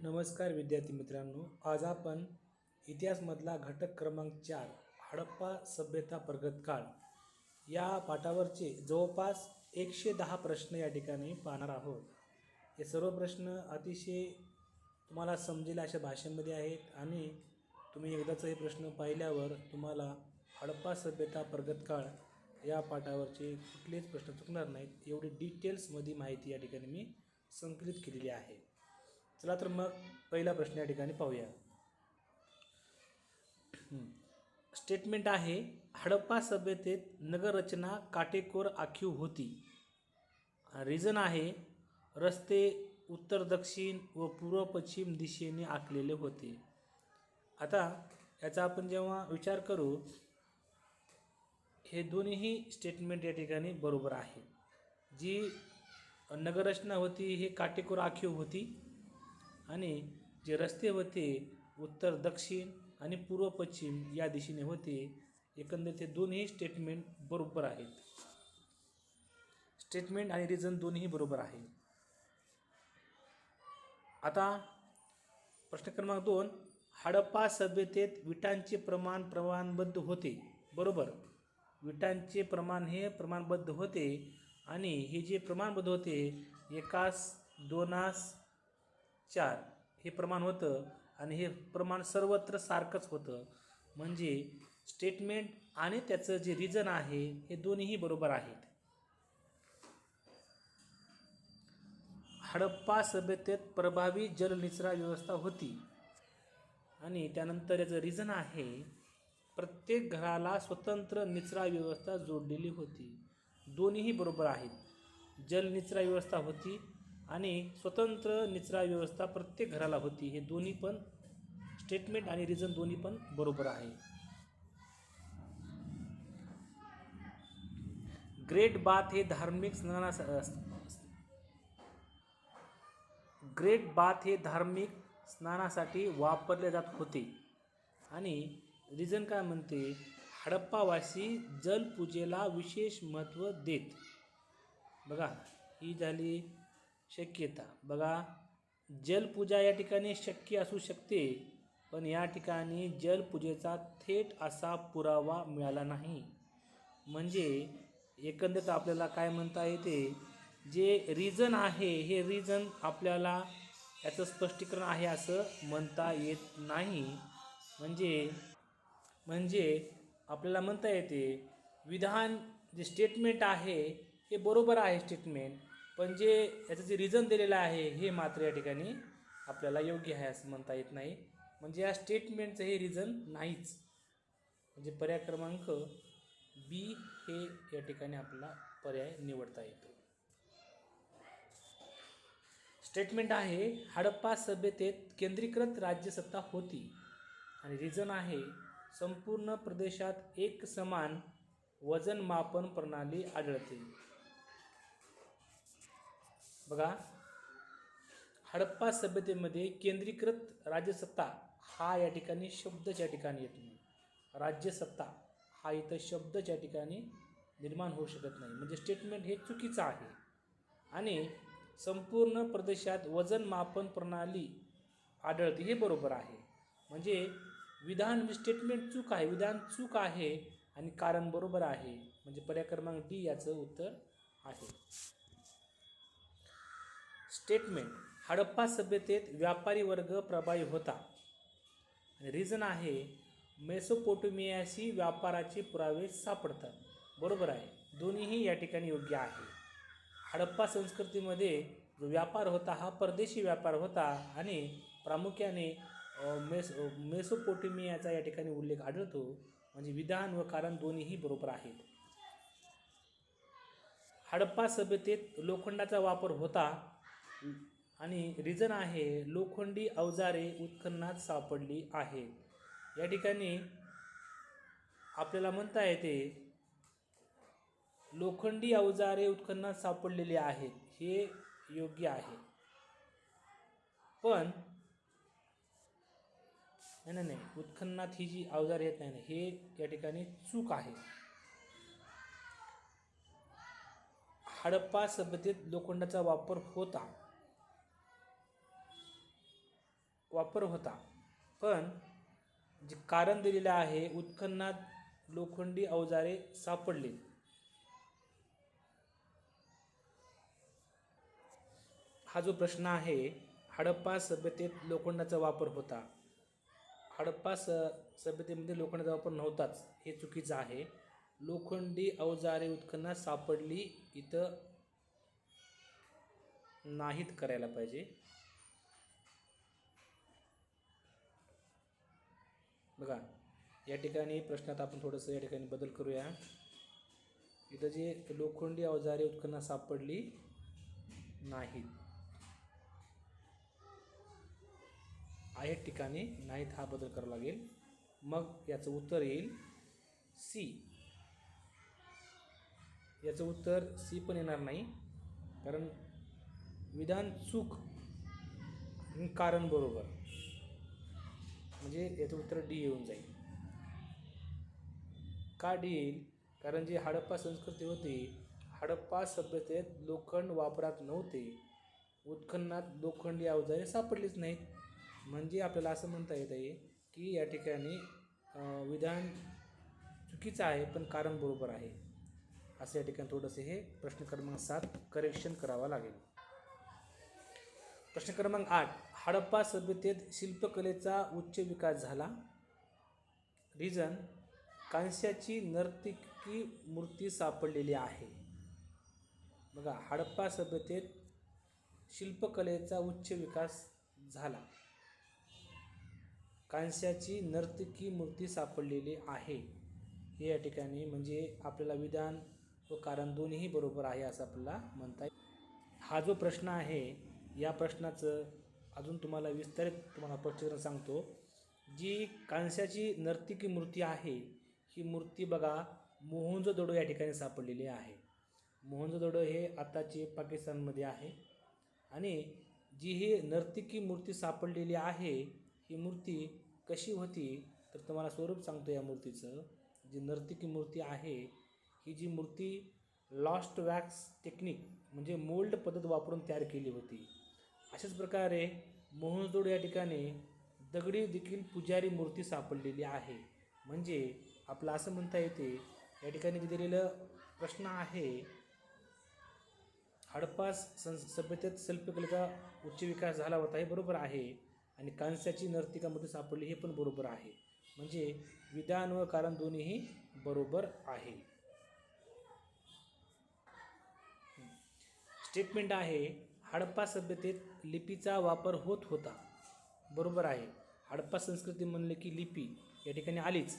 नमस्कार विद्यार्थी मित्रांनो, आज आपण इतिहासमधला घटक क्रमांक 4 हडप्पा सभ्यता प्रगत काळ या पाठावरचे जवळपास 110 प्रश्न या ठिकाणी पाहणार आहोत. हे सर्व प्रश्न अतिशय तुम्हाला समजेल अशा भाषेमध्ये आहेत आणि तुम्ही एकदाच हे प्रश्न पाहिल्यावर तुम्हाला हडप्पा सभ्यता प्रगत काळ या पाठावरचे कुठलेच प्रश्न चुकणार नाहीत. एवढी डिटेल्समध्ये माहिती या ठिकाणी मी संकलित केलेली आहे. चला तर मग पहिला प्रश्न या ठिकाणी पाहूया. स्टेटमेंट आहे, हडप्पा सभ्यतेत नगररचना काटेकोर आखीव होती. रिझन आहे, रस्ते उत्तर दक्षिण व पूर्व पश्चिम दिशेने आखलेले होते. आता याचा आपण जेव्हा विचार करू, हे दोन्ही स्टेटमेंट या ठिकाणी बरोबर आहे. जी नगररचना होती हे काटेकोर आखीव होती आणि जे रस्ते होते उत्तर दक्षिण आणि पूर्व पश्चिम या दिशेने होते. एकंदरीत हे दोन्ही स्टेटमेंट बरोबर आहेत. स्टेटमेंट आणि रिझन दोन्ही बरोबर आहे. आता प्रश्न क्रमांक 2, हडप्पा सभ्यतेत विटांचे प्रमाण प्रमाणबद्ध होते. बरोबर, विटांचे प्रमाण हे प्रमाणबद्ध होते आणि हे जे प्रमाणबद्ध होते 1:2:4 हे प्रमाण होतं आणि हे प्रमाण सर्वत्र सारखंच होतं. म्हणजे स्टेटमेंट आणि त्याचं जे रिझन आहे हे दोन्हीही बरोबर आहेत. हडप्पा सभ्यतेत प्रभावी जलनिचरा व्यवस्था होती आणि त्यानंतर याचं रिझन आहे, प्रत्येक घराला स्वतंत्र निचरा व्यवस्था जोडलेली होती. दोन्हीही बरोबर आहेत. जलनिचरा व्यवस्था होती आणि स्वतंत्र निचरा व्यवस्था प्रत्येक घराला होती. हे दोन्ही पण स्टेटमेंट आणि रिझन दोन्ही पण बरोबर आहे. ग्रेट बाथ हे धार्मिक स्नानासाठी वापरले जात होते आणि रिझन काय म्हणते, हडप्पावासी जलपूजेला विशेष महत्त्व देत. बघा, ही झाली शक्यता. बघा, जलपूजा या ठिकाणी शक्य असू शकते, पण या ठिकाणी जलपूजेचा थेट असा पुरावा मिळाला नाही. म्हणजे एकंदरीत आपल्याला काय म्हणता येते, जे रिझन आहे हे रिझन आपल्याला याचं स्पष्टीकरण आहे असं म्हणता येत नाही. म्हणजे आपल्याला म्हणता येते, विधान जे स्टेटमेंट आहे हे बरोबर आहे स्टेटमेंट, पण जे याचं जे रिझन दिलेलं आहे हे मात्र या ठिकाणी आपल्याला योग्य आहे असं म्हणता येत नाही. म्हणजे या स्टेटमेंटचं हे रिझन नाहीच. म्हणजे पर्याय क्रमांक बी हे या ठिकाणी आपला पर्याय निवडता येतो. स्टेटमेंट आहे, हडप्पा सभ्यतेत केंद्रीकृत राज्यसत्ता होती आणि रिझन आहे, संपूर्ण प्रदेशात एक समान वजनमापन प्रणाली आढळते. बघा, हडप्पा सभ्यतेमध्ये केंद्रीकृत राज्यसत्ता हा या ठिकाणी शब्दच्या ठिकाणी येत नाही. राज्यसत्ता हा इथं शब्दच्या ठिकाणी निर्माण होऊ शकत नाही. म्हणजे स्टेटमेंट हे चुकीचं आहे. आणि संपूर्ण प्रदेशात वजनमापन प्रणाली आढळते हे बरोबर आहे. म्हणजे विधान स्टेटमेंट चूक आहे, विधान चूक आहे आणि कारण बरोबर आहे. म्हणजे पर्याय क्रमांक डी याचं उत्तर आहे. स्टेटमेंट, हडप्पा सभ्यतेत व्यापारी वर्ग प्रभावी होता आणि रिझन आहे, मेसोपोटेमियाशी व्यापाराचे पुरावे सापडतात. बरोबर आहे. दोन्हीही या ठिकाणी योग्य आहे. हडप्पा संस्कृतीमध्ये जो व्यापार होता हा परदेशी व्यापार होता आणि प्रामुख्याने मेसोपोटेमियाचा या ठिकाणी उल्लेख आढळतो. म्हणजे विधान व कारण दोन्हीही बरोबर आहेत. हडप्पा सभ्यतेत लोखंडाचा वापर होता आणि रिझन आहे, लोखंडी अवजारे उत्खननात सापडली आहेत. या ठिकाणी आपल्याला म्हणता येते, लोखंडी अवजारे उत्खननात सापडलेली आहेत हे योग्य आहे. पण नाही, उत्खननात ही जी अवजारे येत नाही हे या ठिकाणी चूक आहे. हडप्पा सभ्यतेत लोखंडाचा वापर होता. वापर होता, पण जे कारण दिलेलं आहे उत्खननात लोखंडी अवजारे सापडली. हा जो प्रश्न आहे, हडप्पा सभ्यतेत लोखंडाचा वापर होता. हडप्पा सभ्यतेमध्ये लोखंडाचा वापर नव्हताच, हे चुकीचं आहे. लोखंडी अवजारे उत्खननात सापडली इथं नाहीत करायला पाहिजे. बघा, या ठिकाणी प्रश्नात आपण थोडंसं या ठिकाणी बदल करूया. इथं जे लोखंडी अवजारे उत्खननात सापडली नाहीत, आहे ठिकाणी नाहीत हा बदल करावा लागेल. मग याचं उत्तर येईल सी. याचं उत्तर सी पण येणार नाही, कारण विधान चूक आणि कारण बरोबर, म्हणजे याचं उत्तर डी येऊन जाईल. का डी येईल? कारण जी हडप्पा संस्कृती होती, हडप्पा सभ्यतेत लोखंड वापरात नव्हते, उत्खननात लोखंडी अवजारे सापडलीच नाहीत. म्हणजे आपल्याला असं म्हणता येत आहे की या ठिकाणी विधान चुकीचं आहे पण कारण बरोबर आहे. असं या ठिकाणी थोडंसं हे प्रश्न क्रमांक 7 करेक्शन करावा लागेल. प्रश्न क्रमांक 8, हडप्पा सभ्यतेत शिल्पकलेचा उच्च विकास झाला. रिझन, कांस्याची नर्तकी मूर्ती सापडलेली आहे. बघा, हडप्पा सभ्यतेत शिल्पकलेचा उच्च विकास झाला, कांस्याची नर्तकी मूर्ती सापडलेली आहे. हे या ठिकाणी म्हणजे आपल्याला विधान व कारण दोन्हीही बरोबर आहे असं आपल्याला म्हणता येईल. हा जो प्रश्न आहे, या प्रश्नाचं अजून तुम्हाला विस्तारित स्पष्टीकरण सांगतो. जी कांस्याची नर्तकी मूर्ती आहे, ही मूर्ती बघा मोहनजोदडो या ठिकाणी सापडलेली आहे. मोहनजोदडो हे आताचे पाकिस्तानमध्ये आहे. आणि जी ही नर्तकी मूर्ती सापडलेली आहे, ही मूर्ती कशी होती तर तुम्हाला स्वरूप सांगतो या मूर्तीचं. जी नर्तकी मूर्ती आहे, ही जी मूर्ती लॉस्ट वॅक्स टेक्निक म्हणजे मोल्ड पद्धत वापरून तयार केली होती. अशाच प्रकारे मोहनजोदडो या ठिकाणी दगडी देखील पुजारी मूर्ती सापडलेली आहे. म्हणजे आपलं असं म्हणता येते, या ठिकाणी दिलेलं प्रश्न आहे, हडप्पा सभ्यतेत शिल्पकलेचा उच्च विकास झाला होता, हे बरोबर आहे. आणि कांस्याची नर्तिका मूर्ती सापडली, हे पण बरोबर आहे. म्हणजे विधान व कारण दोन्हीही बरोबर आहे. स्टेटमेंट आहे, हडप्पा सभ्यतेत लिपीचा वापर होत होता. बरोबर आहे. हडप्पा संस्कृती म्हणले की लिपी या ठिकाणी आलीच,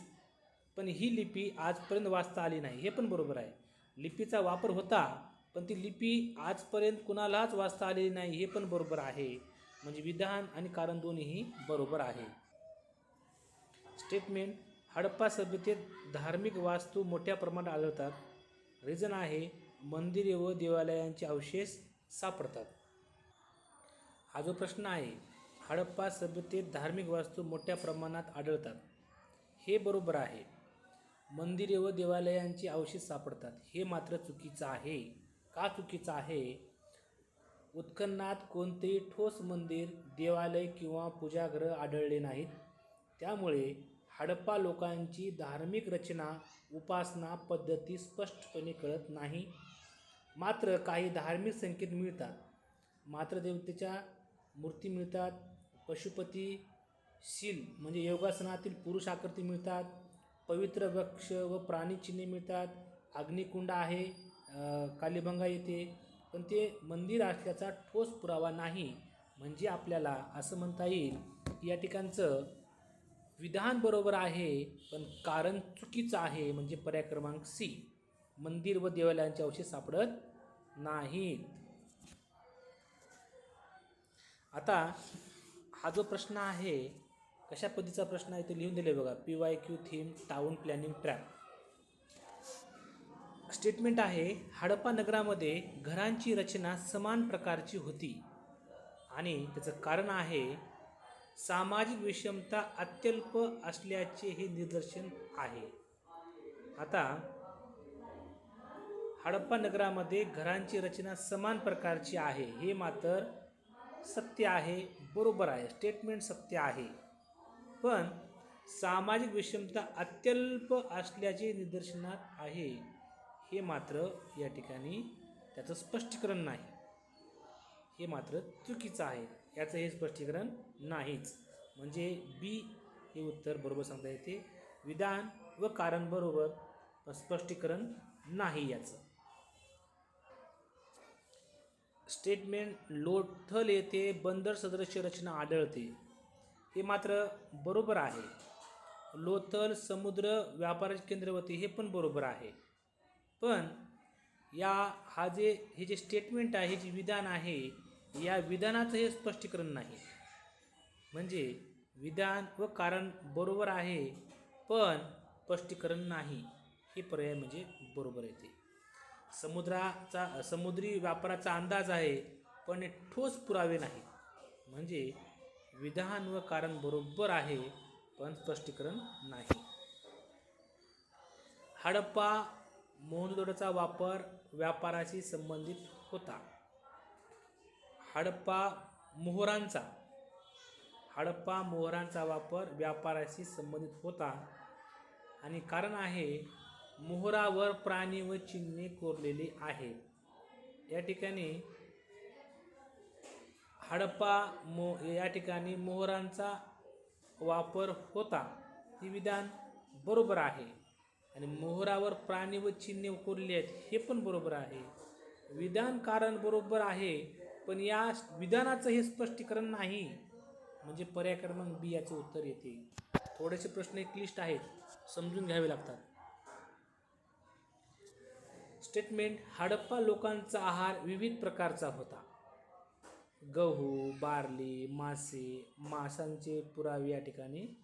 पण ही लिपी आजपर्यंत वाचता आली नाही, हे पण बरोबर आहे. लिपीचा वापर होता, पण ती लिपी आजपर्यंत कुणालाच वाचता आलेली नाही, हे पण बरोबर आहे. म्हणजे विधान आणि कारण दोन्हीही बरोबर आहे. स्टेटमेंट, हडप्पा सभ्यतेत धार्मिक वास्तू मोठ्या प्रमाणात आढळतात. रिझन आहे, मंदिरे व देवालयांचे अवशेष सापडतात. हा जो प्रश्न आहे, हडप्पा सभ्यतेत धार्मिक वास्तू मोठ्या प्रमाणात आढळतात, हे बरोबर आहे. मंदिरे व देवालयांचे अवशेष सापडतात, हे मात्र चुकीचं आहे. का चुकीचं आहे? उत्खननात कोणतेही ठोस मंदिर, देवालय किंवा पूजागृह आढळले नाहीत. त्यामुळे हडप्पा लोकांची धार्मिक रचना, उपासना पद्धती स्पष्टपणे कळत नाही. मात्र काही धार्मिक संकेत मिळतात. मातृदेवतेच्या मूर्ती मिळतात, पशुपती शील म्हणजे योगासनातील पुरुष आकृती मिळतात, पवित्र वृक्ष व प्राणी चिन्हे मिळतात, अग्निकुंड आहे कालीबंगा येथे, पण ते मंदिर असल्याचा ठोस पुरावा नाही. म्हणजे आपल्याला असं म्हणता येईल की या ठिकाणचं विधान बरोबर आहे, पण कारण चुकीचं आहे. म्हणजे पर्याय क्रमांक सी, मंदिर व देवालयांचे अवशेष सापडत नाहीत. आता हा जो प्रश्न आहे, कशा पद्धतीचा प्रश्न आहे ते लिहून दिले बघा. PYQ theme town planning trap. Statement आहे, हडप्पा नगरामध्ये घरांची रचना समान प्रकारची होती आणि त्याचं कारण आहे सामाजिक विषमता अत्यल्प असल्याचे हे निदर्शन आहे. आता हडप्पा नगरामध्ये घरांची रचना समान प्रकारची आहे, हे मात्र सत्य आहे. बरोबर आहे, स्टेटमेंट सत्य आहे. पण सामाजिक विषमता अत्यल्प असल्याचे निदर्शनात आहे, हे मात्र या ठिकाणी त्याचं स्पष्टीकरण नाही. हे मात्र चुकीचं आहे, याचं हे स्पष्टीकरण नाहीच. म्हणजे बी हे उत्तर बरोबर सांगता येते. विधान व कारण बरोबर, पण स्पष्टीकरण नाही याचं. स्टेटमेंट लोथल येथे बंदर सदृश्य रचना आढळते, हे मात्र बरोबर आहे. लोथल समुद्र व्यापाराचे केंद्र होते, हे पण बरोबर आहे. पण हे जे स्टेटमेंट आहे, हे जे विधान आहे, या विधानाचं हे स्पष्टीकरण नाही. म्हणजे विधान व कारण बरोबर आहे, पण स्पष्टीकरण नाही, हे पर्याय म्हणजे बरोबर येते. समुद्री व्यापाराचा अंदाज आहे, पण ठोस पुरावे नाही. म्हणजे विधान व कारण बरोबर आहे, पण स्पष्टीकरण नाही. हडप्पा मोहनजोदडोचा वापर व्यापाराशी संबंधित होता. हडप्पा मोहरांचा वापर व्यापाराशी संबंधित होता. आणि कारण आहे, मोहरावर प्राणी व चिन्हे कोरलेली आहेत. या ठिकाणी या ठिकाणी मोहरांचा वापर होता, हे विधान बरोबर आहे. आणि मोहरावर प्राणी व चिन्हे कोरलेली आहेत, हे पण बरोबर आहे. विधान कारण बरोबर आहे, पण या विधानाचं हे स्पष्टीकरण नाही. म्हणजे पर्याय क्रमांक बी याचे उत्तर येते. थोडेसे प्रश्न एक क्लिष्ट आहेत, समजून घ्यावे लागतात. स्टेटमेंट हडप्पा लोकांचा आहार विविध प्रकारचा होता. गहू, बार्ली, माशांचे पुरावे या ठिकाणी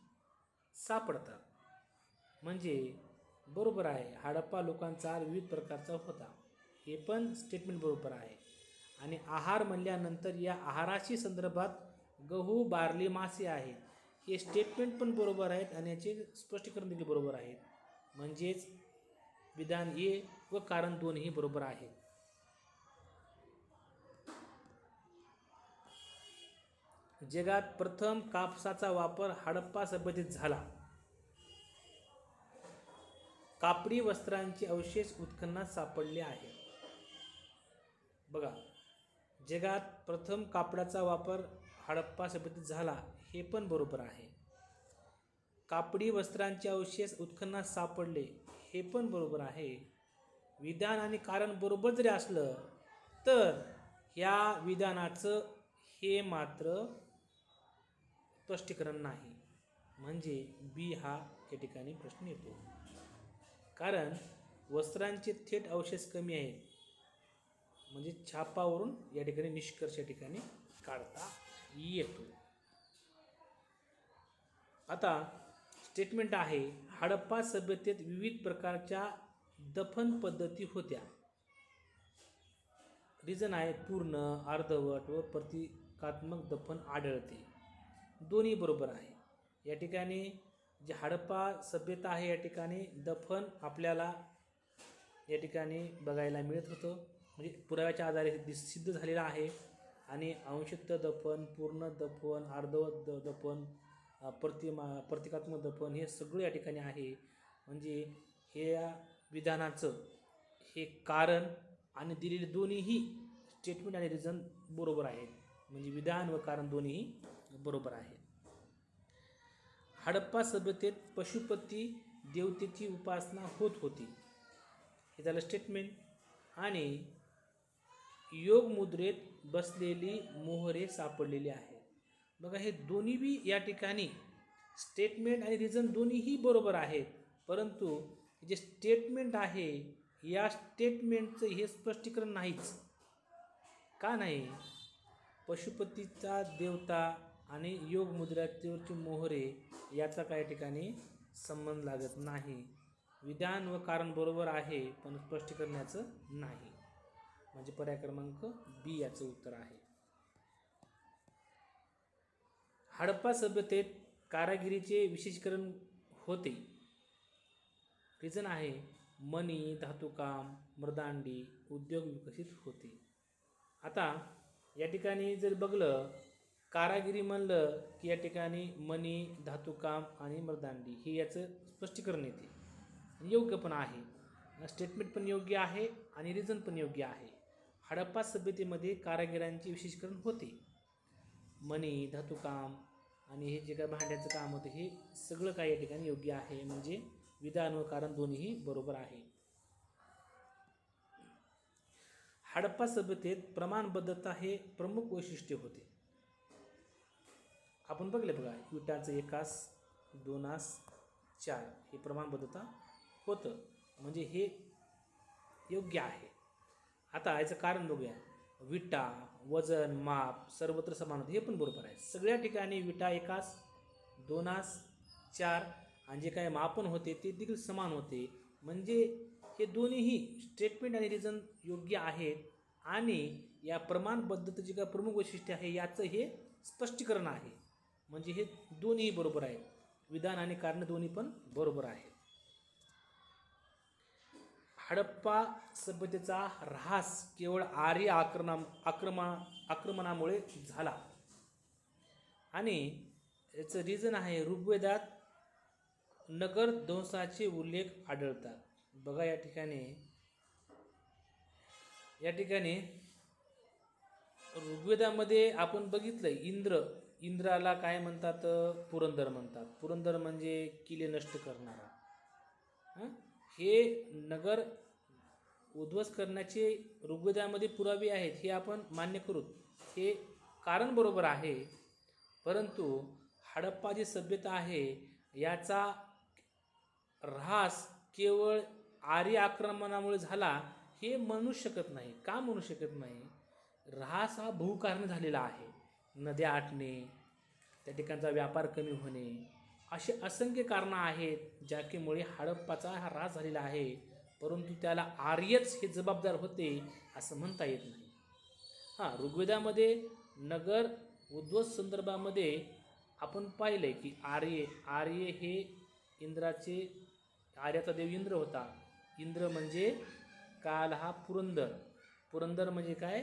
सापडतात. म्हणजे बरोबर आहे, हडप्पा लोकांचा आहार विविध प्रकारचा होता, हे पण स्टेटमेंट बरोबर आहे. आणि आहार म्हणल्यानंतर या आहाराशी संदर्भात गहू, बार्ली, मासे आहेत, हे स्टेटमेंट पण बरोबर आहेत आणि याचे स्पष्टीकरण देखील बरोबर आहेत. म्हणजेच विधान ए व कारण दोन्ही बरोबर आहेत. जगात प्रथम कापसाचा वापर हडप्पा सभ्यतेत झाला. कापडी वस्त्रांचे अवशेष उत्खननात सापडले आहेत. बघा, जगात प्रथम कापडाचा वापर हडप्पा सभ्यतेत झाला, हे पण बरोबर आहे. कापडी वस्त्रांचे अवशेष उत्खननात सापडले, हे पण बरोबर आहे. विधान आणि कारण बरोबर जरी असलं, तर ह्या विधानाचं हे मात्र स्पष्टीकरण नाही. म्हणजे बी हा या ठिकाणी प्रश्न येतो. कारण वस्त्रांचे थेट अवशेष कमी आहेत, म्हणजे छापावरून या ठिकाणी निष्कर्ष या ठिकाणी काढता येतो. आता स्टेटमेंट आहे, हडप्पा सभ्यतेत विविध प्रकारच्या दफन पद्धती होत्या. रिझन आहे, पूर्ण, अर्धवट व प्रतिकात्मक दफन आढळते. दोन्ही बरोबर आहे. या ठिकाणी जे हडप्पा सभ्यता आहे, या ठिकाणी दफन आपल्याला या ठिकाणी बघायला मिळत होतं. म्हणजे पुराव्याच्या आधारे सिद्ध झालेला आहे. आणि अंशतः दफन, पूर्ण दफन, अर्धवट दफन, प्रतिकात्मक दफन, हे सगळं या ठिकाणी आहे. म्हणजे हे विधानाचं हे कारण आणि दिलेले दोन्हीही स्टेटमेंट आणि रिझन बरोबर आहेत. म्हणजे विधान व कारण दोन्हीही बरोबर आहेत. हडप्पा सभ्यतेत पशुपती देवतेची उपासना होत होती, हे झालं स्टेटमेंट. आणि योग मुद्रेत बसलेली मोहरे सापडलेली आहेत. बघा, हे दोन्ही बी या ठिकाणी स्टेटमेंट आणि रिझन दोन्हीही बरोबर आहेत. परंतु जे स्टेटमेंट आहे, या स्टेटमेंटचं हे स्पष्टीकरण नाहीच. का नाही? पशुपतीचा देवता आणि योग मुद्रेवरची मोहरे याचा काही ठिकाणी संबंध लागत नाही. विधान व कारण बरोबर आहे, पण स्पष्टीकरणाचं नाही. म्हणजे पर्याय क्रमांक बी याचं उत्तर आहे. हडप्पा सभ्यतेत कारागिरीचे विशेषीकरण होते. रिझन आहे, मणी, धातुकाम, मृदांडी उद्योग विकसित होते. आता या ठिकाणी जर बघलं, कारागिरी म्हणलं की या ठिकाणी मणी, धातुकाम आणि मृदांडी हे याचं स्पष्टीकरण येते. योग्य पण आहे, स्टेटमेंट पण योग्य आहे आणि रिझन पण योग्य आहे. हडप्पा सभ्यतेमध्ये कारागिरांचे विशेषीकरण होते. मणी, धातुकाम आणि हे जे काय भांड्याचं काम होतं हे सगळं काही या ठिकाणी योग्य आहे. म्हणजे विधान व कारण दोन्हीही बरोबर आहे. हडप्पा सभ्यतेत प्रमाणबद्धता हे प्रमुख वैशिष्ट्य होते. आपण बघले बघा, विटाचं 1 आस, 2 आस, 4 हे प्रमाणबद्धता होतं. म्हणजे हे योग्य आहे. आता याचं कारण बघूया. विटा, वजन, माप सर्वत्र समान होते हे पण बरोबर आहे. सगळ्या ठिकाणी विटा 1 आस, 2 आस, 4 आणि जे काही मापन होते ते देखील समान होते. म्हणजे हे दोन्हीही स्टेटमेंट आणि रिझन योग्य आहेत आणि या प्रमाणबद्धतेचे जे काही प्रमुख वैशिष्ट्य आहे याचं हे स्पष्टीकरण आहे. म्हणजे हे दोन्ही बरोबर आहेत. विधान आणि कारण दोन्ही पण बरोबर आहेत. हडप्पा सभ्यतेचा ऱ्हास केवळ आर्य आक्रमणामुळे झाला आणि याचं रिझन आहे ऋग्वेदात नगर ध्वंसाचे उल्लेख आढळतात. बघा या ठिकाणी ऋग्वेदामध्ये आपण बघितलं इंद्राला काय म्हणतात? पुरंदर म्हणतात. पुरंदर म्हणजे किल्ले नष्ट करणारा. हे नगर उद्ध्वस्त करण्याचे ऋग्वेदामध्ये पुरावे आहेत हे आपण मान्य करू. हे कारण बरोबर आहे. परंतु हडप्पा जी सभ्यता आहे याचा ऱ्हास केवळ आर्य आक्रमणामुळे झाला हे म्हणू शकत नाही. का म्हणू शकत नाही? ऱ्हास हा बहुकारण झालेला आहे. नद्या आटणे, त्या ठिकाणचा व्यापार कमी होणे असे असंख्य कारणं आहेत ज्यामुळे हडप्पाचा हा ऱ्हास झालेला आहे. परंतु त्याला आर्यच हे जबाबदार होते असं म्हणता येत नाही. ऋग्वेदामध्ये नगर उद्ध्वस्त संदर्भामध्ये आपण पाहिले की आर्य हे इंद्राचे, आर्याचा देव इंद्र होता. इंद्र म्हणजे काल हा पुरंदर म्हणजे काय?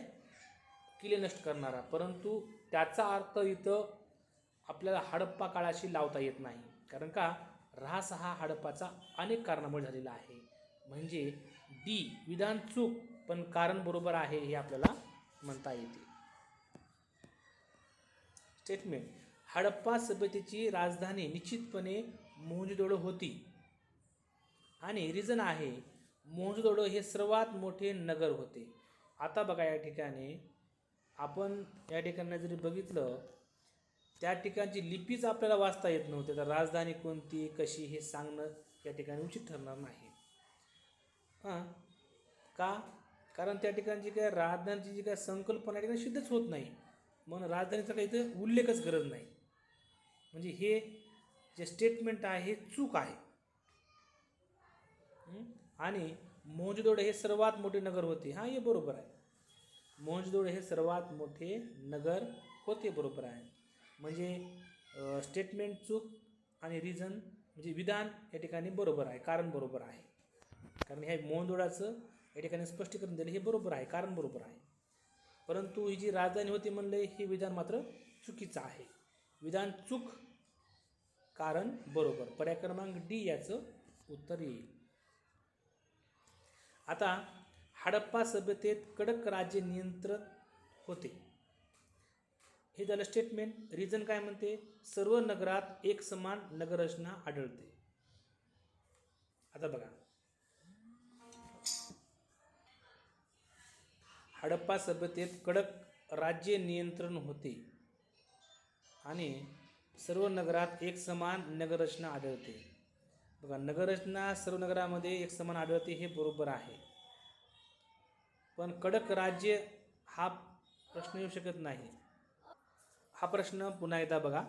किल्ले नष्ट करणारा. परंतु त्याचा अर्थ इथं आपल्याला हडप्पा काळाशी लावता येत नाही. कारण का? ऱ्हास हा हडप्पाचा अनेक कारणामुळे झालेला आहे. म्हणजे डी विधान चूक पण कारण बरोबर आहे हे आपल्याला म्हणता येते. स्टेटमेंट. हडप्पा सभ्यतेची राजधानी निश्चितपणे मोहनजोदडो होती आणि रिझन आहे मोहनजोदडो हे सर्वात मोठे नगर होते. आता बघा या ठिकाणी आपण या ठिकाणी जरी बघितलं त्या ठिकाणची लिपीच आपल्याला वाचता येत नव्हते. तर राजधानी कोणती कशी हे सांगणं या ठिकाणी उचित ठरणार नाही. का? कारण त्या ठिकाणची काय राजधानीची जी काय संकल्पना ठिकाणी सिद्धच होत नाही. म्हणून राजधानीचा काही इथं उल्लेखच गरज नाही. म्हणजे हे जे स्टेटमेंट आहे हे चूक आहे. आणि मोहनजोदडो हे सर्वात मोठे नगर होते. हे बरोबर आहे. मोहनजोदडो हे सर्वात मोठे नगर होते, बरोबर आहे. म्हणजे स्टेटमेंट चूक आणि रिझन म्हणजे विधान या ठिकाणी बरोबर आहे, कारण बरोबर आहे. कारण ह्या मोहनजोदडोचं या ठिकाणी स्पष्टीकरण दिलं हे बरोबर आहे, कारण बरोबर आहे. परंतु ही जी राजधानी होती म्हणले हे विधान मात्र चुकीचं आहे. विधान चूक, कारण बरोबर. पर्याय क्रमांक डी याचं उत्तर येईल. आता हडप्पा सभ्यतेत कडक राज्य नियंत्रण होते. हे झालं स्टेटमेंट. रिझन काय म्हणते? सर्व नगरात एक समान नगररचना आढळते. आता बघा, हडप्पा सभ्यतेत कडक राज्य नियंत्रण होते आणि सर्व नगरात एक समान नगररचना आढळते. बघा, नगररचना सर्व नगरामध्ये एक समान आढळते हे बरोबर आहे. पण कडक राज्य हा प्रश्न येऊ शकत नाही. हा प्रश्न पुन्हा एकदा बघा.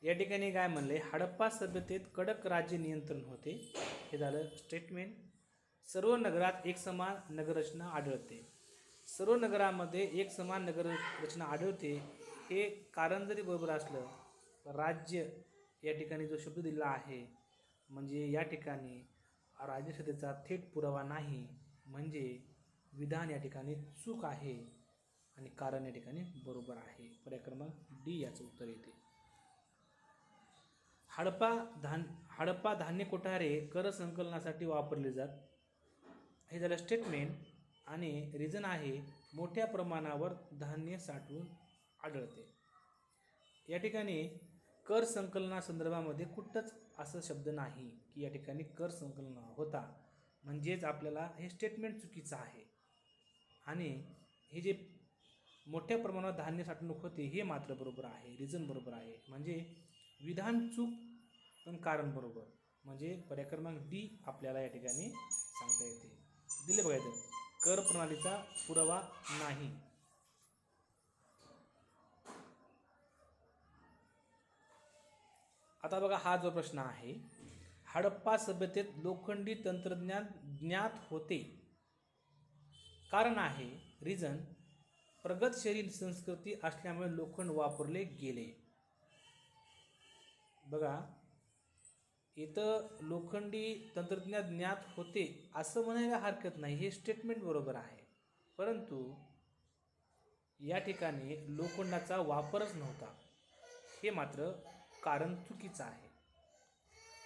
या ठिकाणी काय म्हणले? हडप्पा सभ्यतेत कडक राज्य नियंत्रण होते. हे झालं स्टेटमेंट. सर्व नगरात एक समान नगररचना आढळते. सर्व नगरामध्ये एक समान नगररचना आढळते हे कारण जरी बरोबर असलं, राज्य या ठिकाणी जो शब्द दिला आहे म्हणजे या ठिकाणी राज्यसत्तेचा थेट पुरावा नाही. म्हणजे विधान या ठिकाणी चूक आहे. आणि कारण या ठिकाणी बरोबर आहे. पर्याय क्रमांक डी याचं उत्तर येते. हडप्पा धान्य कोठारे कर संकलनासाठी वापरले जात. हे झालं स्टेटमेंट. आणि रिझन आहे मोठ्या प्रमाणावर धान्य साठवून आढळते. या ठिकाणी कर संकलनासंदर्भामध्ये कुठंच असं शब्द नाही की या ठिकाणी कर संकलन होता, म्हणजेच आपल्याला हे स्टेटमेंट चुकीचं आहे. आणि हे जे मोठ्या प्रमाणावर धान्य साठवणूक होते हे मात्र बरोबर आहे, रिझन बरोबर आहे. म्हणजे विधान चूक पण कारण बरोबर, म्हणजे पर्याय क्रमांक डी आपल्याला या ठिकाणी सांगता येते. दिले बघा इथं, कर प्रणालीचा पुरावा नाही. आता बघा हा जो प्रश्न आहे, हडप्पा सभ्यतेत लोखंडी तंत्रज्ञान ज्ञात होते. कारण आहे, रिझन प्रगतशील संस्कृती असल्यामुळे लोखंड वापरले गेले. बघा इथं लोखंडी तंत्रज्ञान ज्ञात होते असं म्हणायला हरकत नाही, हे स्टेटमेंट बरोबर आहे. परंतु या ठिकाणी लोखंडाचा वापरच नव्हता, हे मात्र कारण चुकीचं आहे.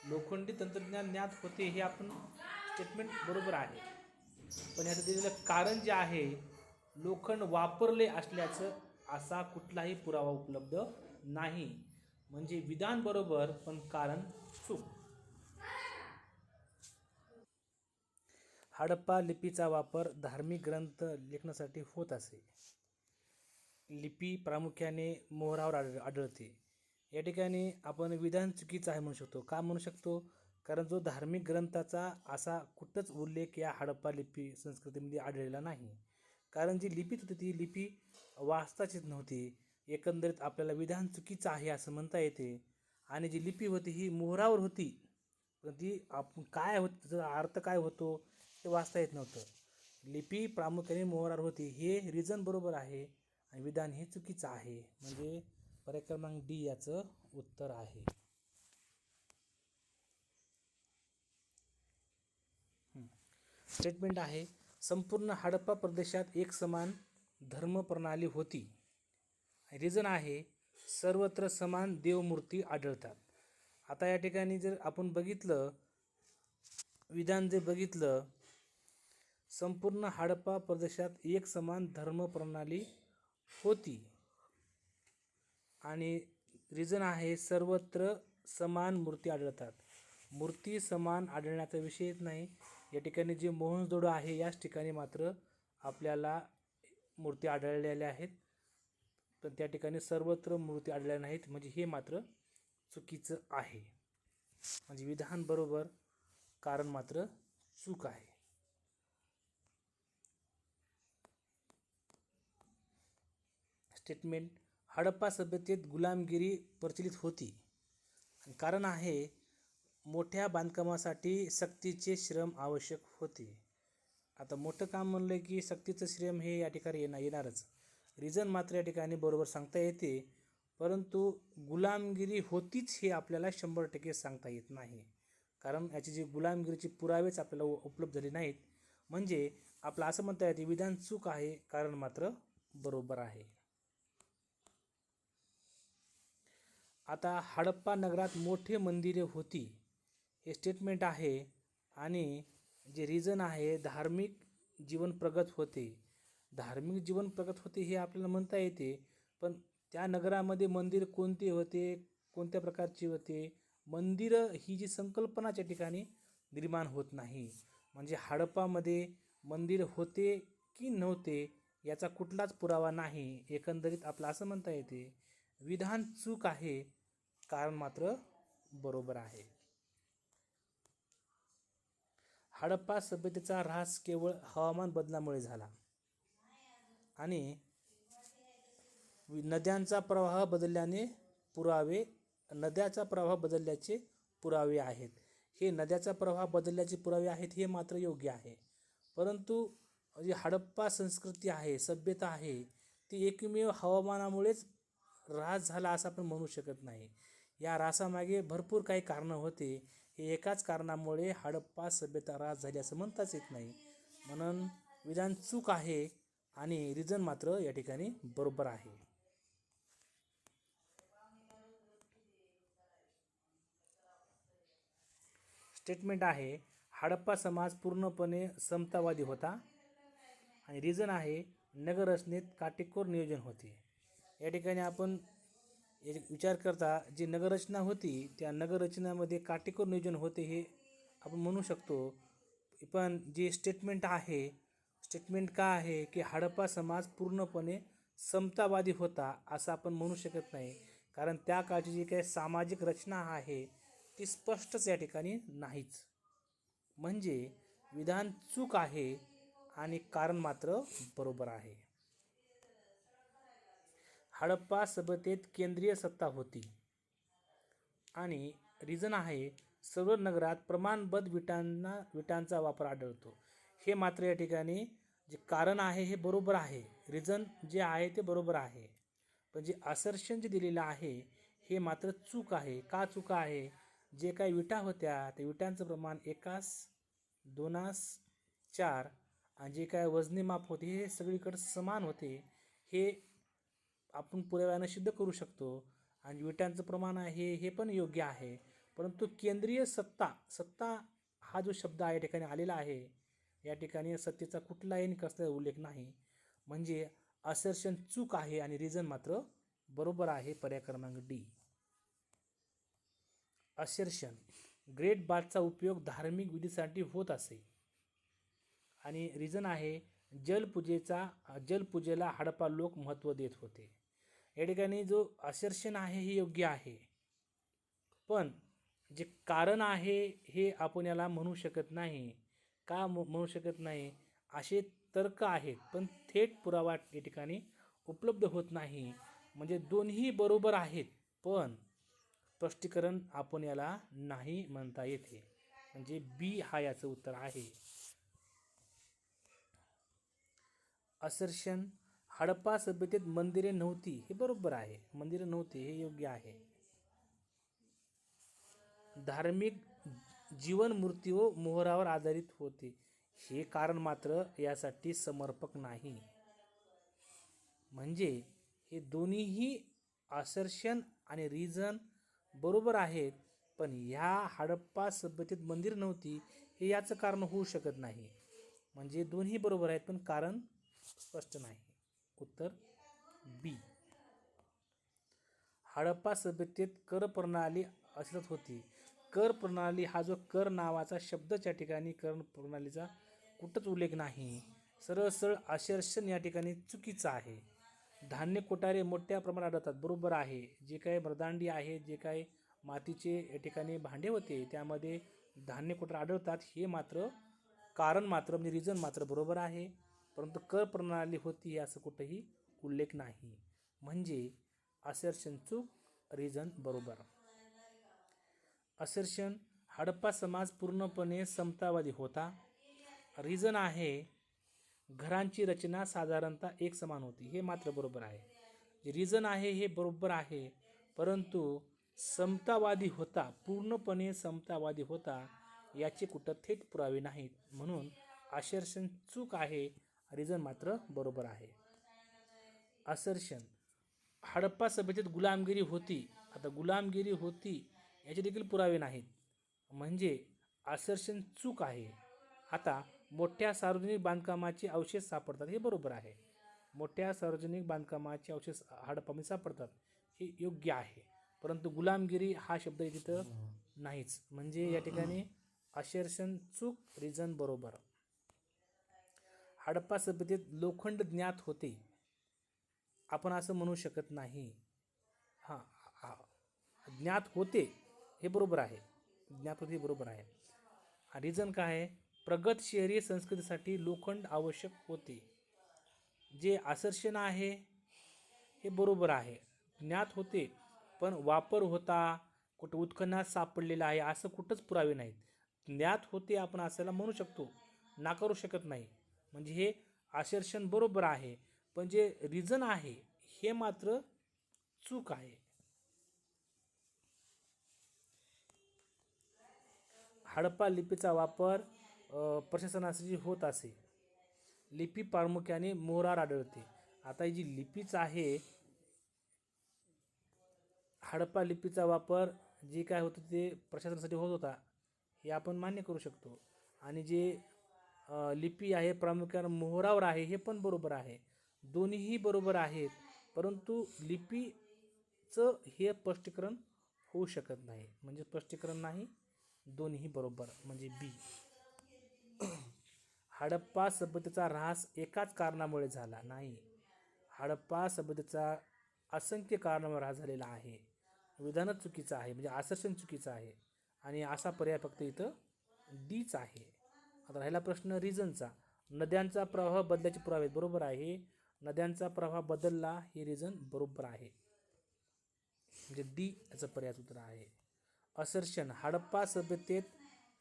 लोखंडी तंत्रज्ञान ज्ञात होते हे आपण स्टेटमेंट बरोबर आहे, पण याचं दिलेलं कारण जे आहे लोखंड वापरले असल्याचं असा कुठलाही पुरावा उपलब्ध नाही. म्हणजे विधान बरोबर पण कारण चूक. हडप्पा लिपीचा वापर धार्मिक ग्रंथ लेखनासाठी होत असे. लिपी प्रामुख्याने मोहरावर आढळते. या ठिकाणी आपण विधान चुकीचं आहे म्हणू शकतो. का म्हणू शकतो? कारण जो धार्मिक ग्रंथाचा असा कुठंच उल्लेख या हडप्पा लिपी संस्कृतीमध्ये आढळलेला नाही. कारण जी लिपी होती ती लिपी वाचताच नव्हती. एकंदरीत आपल्याला विधान चुकीचं आहे असं म्हणता येते. आणि जी लिपी होती ही मोहरावर होती, पण ती आपण काय होत त्याचा अर्थ काय होतो ते वाचता येत नव्हतं. लिपी प्रामुख्याने मोहरावर होती हे रिझन बरोबर आहे आणि विधान हे चुकीचं आहे. म्हणजे पर्याय क्रमांक डी याचं उत्तर आहे. स्टेटमेंट आहे, संपूर्ण हडप्पा प्रदेशात एक समान धर्मप्रणाली होती. रिझन आहे सर्वत्र समान देवमूर्ती आढळतात. आता या ठिकाणी जर आपण बघितलं, विधान जे बघितलं, संपूर्ण हडप्पा प्रदेशात एक समान धर्मप्रणाली होती आणि रिझन आहे सर्वत्र समान मूर्ती आढळतात. मूर्ती समान आढळण्याचा विषयच नाही. या ठिकाणी जे मोहनजोडो आहे याच ठिकाणी मात्र आपल्याला मूर्ती आढळलेल्या आहेत, पण त्या ठिकाणी सर्वत्र मूर्ती आढळल्या नाहीत. म्हणजे हे मात्र चुकीचं आहे. म्हणजे विधान बरोबर, कारण मात्र चूक आहे. स्टेटमेंट, हडप्पा सभ्यतेत गुलामगिरी प्रचलित होती. कारण आहे मोठ्या बांधकामासाठी सक्तीचे श्रम आवश्यक होते. आता मोठं काम म्हणलं की सक्तीचं श्रम हे या ठिकाणी येणारच. रिझन मात्र या ठिकाणी बरोबर सांगता येते, परंतु गुलामगिरी होतीच हे आपल्याला 100% सांगता येत नाही. कारण याची जी गुलामगिरीची पुरावेच आपल्याला उपलब्ध झाले नाहीत. म्हणजे आपलं असं म्हणता येते विधान चूक आहे, कारण मात्र बरोबर आहे. आता हडप्पा नगरात मोठे मंदिरे होती हे स्टेटमेंट आहे. आणि जे रिझन आहे धार्मिक जीवन प्रगत होते. धार्मिक जीवन प्रगत होते हे आपल्याला म्हणता येते, पण त्या नगरामध्ये मंदिर कोणते होते, कोणत्या प्रकारचे होते, मंदिरं ही जी संकल्पनाच्या ठिकाणी निर्माण होत नाही. म्हणजे हडप्पामध्ये मंदिर होते की नव्हते याचा कुठलाच पुरावा नाही. एकंदरीत आपलं असं म्हणता येते विधान चूक आहे, कारण मात्र बरोबर आहे. हडप्पा सभ्यतेचा ऱ्हास केवळ हवामान बदलामुळे झाला आणि नद्यांचा प्रवाह बदलल्याचे पुरावे आहेत. हे नद्याचा प्रवाह बदलल्याचे पुरावे आहेत हे मात्र योग्य आहे. परंतु जी हडप्पा संस्कृती आहे, सभ्यता आहे, ती एकमेव हवामानामुळेच ऱ्हास झाला असं आपण म्हणू शकत नाही. या ऱ्हासामागे भरपूर काही कारणं होते. हे एकाच कारणामुळे हडप्पा सभ्यता ऱ्हास झाली असं म्हणताच येत नाही. म्हणून विधान चूक आहे आणि रिझन मात्र या ठिकाणी बरोबर आहे. स्टेटमेंट आहे हडप्पा समाज पूर्णपणे समतावादी होता आणि रिझन आहे नगररचनेत काटेकोर नियोजन होते. या ठिकाणी आपण विचार करता जी नगररचना होती त्या नगररचनेमध्ये काटेकोर नियोजन होते हे आपण म्हणू शकतो. पण जे स्टेटमेंट आहे स्टेटमेंट का आहे की हडप्पा समाज पूर्णपणे समतावादी होता असं आपण म्हणू शकत नाही, कारण त्या काळची जी काही सामाजिक रचना आहे ती स्पष्टच या ठिकाणी नाहीच. म्हणजे विधान चूक आहे आणि कारण मात्र बरोबर आहे. हडप्पा सभ्यतेत केंद्रीय सत्ता होती आणि रिझन आहे सर्व नगरात प्रमाणबद्ध विटांचा वापर आढळतो. हे मात्र या ठिकाणी जे कारण आहे हे बरोबर आहे, रिझन जे आहे ते बरोबर आहे, पण जे असर्शन जे दिलेलं आहे हे मात्र चूक आहे. का चूक आहे? जे काही विटा होत्या त्या विटांचं प्रमाण 1:2, 4 आणि जे काय वजनी माप होते हे सगळीकडे समान होते. हे आपण पुराव्यानं सिद्ध करू शकतो आणि विटांचं प्रमाण आहे हे पण योग्य आहे. परंतु केंद्रीय सत्ता हा जो शब्द या ठिकाणी आलेला आहे या ठिकाणी सत्तेचा कुठलाही कसला उल्लेख नाही. म्हणजे असर्शन चूक आहे आणि रिझन मात्र बरोबर आहे. पर्याय क्रमांक डी. असर्शन ग्रेट बाथचा उपयोग धार्मिक विधीसाठी होत असे आणि रिझन आहे जलपूजेला हडप्पा लोक महत्त्व देत होते. या ठिकाणी जो असर्शन आहे हे योग्य आहे, पण जे कारण आहे हे आपण याला म्हणू शकत नाही. का म्हणू शकत नाही? असे तर्क आहेत पण थेट पुरावा या ठिकाणी उपलब्ध होत नाही. म्हणजे दोन्ही बरोबर आहेत पण स्पष्टीकरण आपण याला नाही म्हणता येते. म्हणजे बी हा याचं उत्तर आहे. असर्शन हडप्पा सभ्यतेत मंदिरे नव्हती हे बरोबर आहे, मंदिरे नव्हती हे योग्य आहे. धार्मिक जीवन मूर्ती व मोहरावर आधारित होते हे कारण मात्र यासाठी समर्पक नाही. म्हणजे हे दोन्हीही असर्शन आणि रिझन बरोबर आहेत, पण ह्या हडप्पा सभ्यतेत मंदिर नव्हती हे याचं कारण होऊ शकत नाही. म्हणजे दोन्ही बरोबर आहेत पण कारण स्पष्ट नाही. उत्तर बी. हडप्पा सभ्यतेत कर प्रणाली अस्तित्वात होती. कर प्रणाली हा जो कर नावाचा शब्दच्या ठिकाणी कर प्रणालीचा कुठंच उल्लेख नाही. सरळ असर्शन या ठिकाणी चुकीचं आहे. धान्य कोठारे मोठ्या प्रमाणात आढळतात बरोबर आहे. जे काही मृदांडी आहे, जे काही मातीचे या ठिकाणी भांडे होते त्यामध्ये धान्य कोठारे आढळतात हे मात्र कारण मात्र म्हणजे रिझन मात्र बरोबर आहे. परंतु कर प्रणाली होती असं कुठंही उल्लेख नाही. म्हणजे असर्शन चूक, रिझन बरोबर. असर्शन हडप्पा समाज पूर्णपणे समतावादी होता. रिझन आहे घरांची रचना साधारणतः एक समान होती हे मात्र बरोबर आहे. जे रिझन आहे हे बरोबर आहे, परंतु समतावादी होता, पूर्णपणे समतावादी होता याचे कुठं थेट पुरावे नाहीत. म्हणून असर्शन चूक आहे, रिझन मात्र बरोबर आहे. असर्शन हडप्पा सभ्यतेत गुलामगिरी होती. आता गुलामगिरी होती याचे देखील पुरावे नाहीत. म्हणजे असर्शन चूक आहे. आता मोठ्या सार्वजनिक बांधकामाचे अवशेष सापडतात हे बरोबर आहे. मोठ्या सार्वजनिक बांधकामाचे अवशेष हडप्पामध्ये सापडतात हे योग्य आहे, परंतु गुलामगिरी हा शब्द तिथं नाहीच. म्हणजे या ठिकाणी असर्शन चूक, रिझन बरोबर. हडप्पा सभ्यतेत लोखंड ज्ञात होते आपण असं म्हणू शकत नाही. ज्ञात होते हे बरोबर आहे, ज्ञात होते बरोबर आहे. रिझन काय आहे? प्रगत शहरी संस्कृतीसाठी लोखंड आवश्यक होते. जे असर्शन आहे हे बरोबर आहे, ज्ञात होते पण वापर होता कुठं उत्खननात सापडलेला आहे असं कुठंच पुरावे नाहीत. ज्ञात होते आपण असायला म्हणू शकतो, नाकारू शकत नाही. म्हणजे हे असर्शन बरोबर आहे, पण जे रिझन आहे हे मात्र चूक आहे. हडप्पा लिपीचा वापर प्रशासनासाठी होत असे. लिपी प्रामुख्याने मोरावर आढळते. आता ही जी लिपीच आहे, हडप्पा लिपीचा वापर जे काय होतं ते प्रशासनासाठी होत होता, हे आपण मान्य करू शकतो. आणि जे लिपी आहे प्रामुख्याने मोहरावर आहे, हे पण बरोबर आहे. दोन्हीही बरोबर आहेत, परंतु लिपीचं हे स्पष्टीकरण होऊ शकत नाही. म्हणजे स्पष्टीकरण नाही, दोन्ही बरोबर म्हणजे बी. हडप्पा सभ्यतेचा ऱ्हास एकाच कारणामुळे झाला नाही. हडप्पा सभ्यतेचा असंख्य कारणामुळे ऱ्हास झालेला आहे. विधानच चुकीचं आहे, म्हणजे असर्शन चुकीचं आहे. आणि असा पर्याय फक्त इथं डीच आहे. आता राहिला प्रश्न रिझनचा. नद्यांचा प्रवाह बदलायचे पुरावे बरोबर आहे. नद्यांचा प्रवाह बदलला हे रिझन बरोबर आहे, म्हणजे डी याचं पर्याय उत्तर आहे. असर्शन हडप्पा सभ्यतेत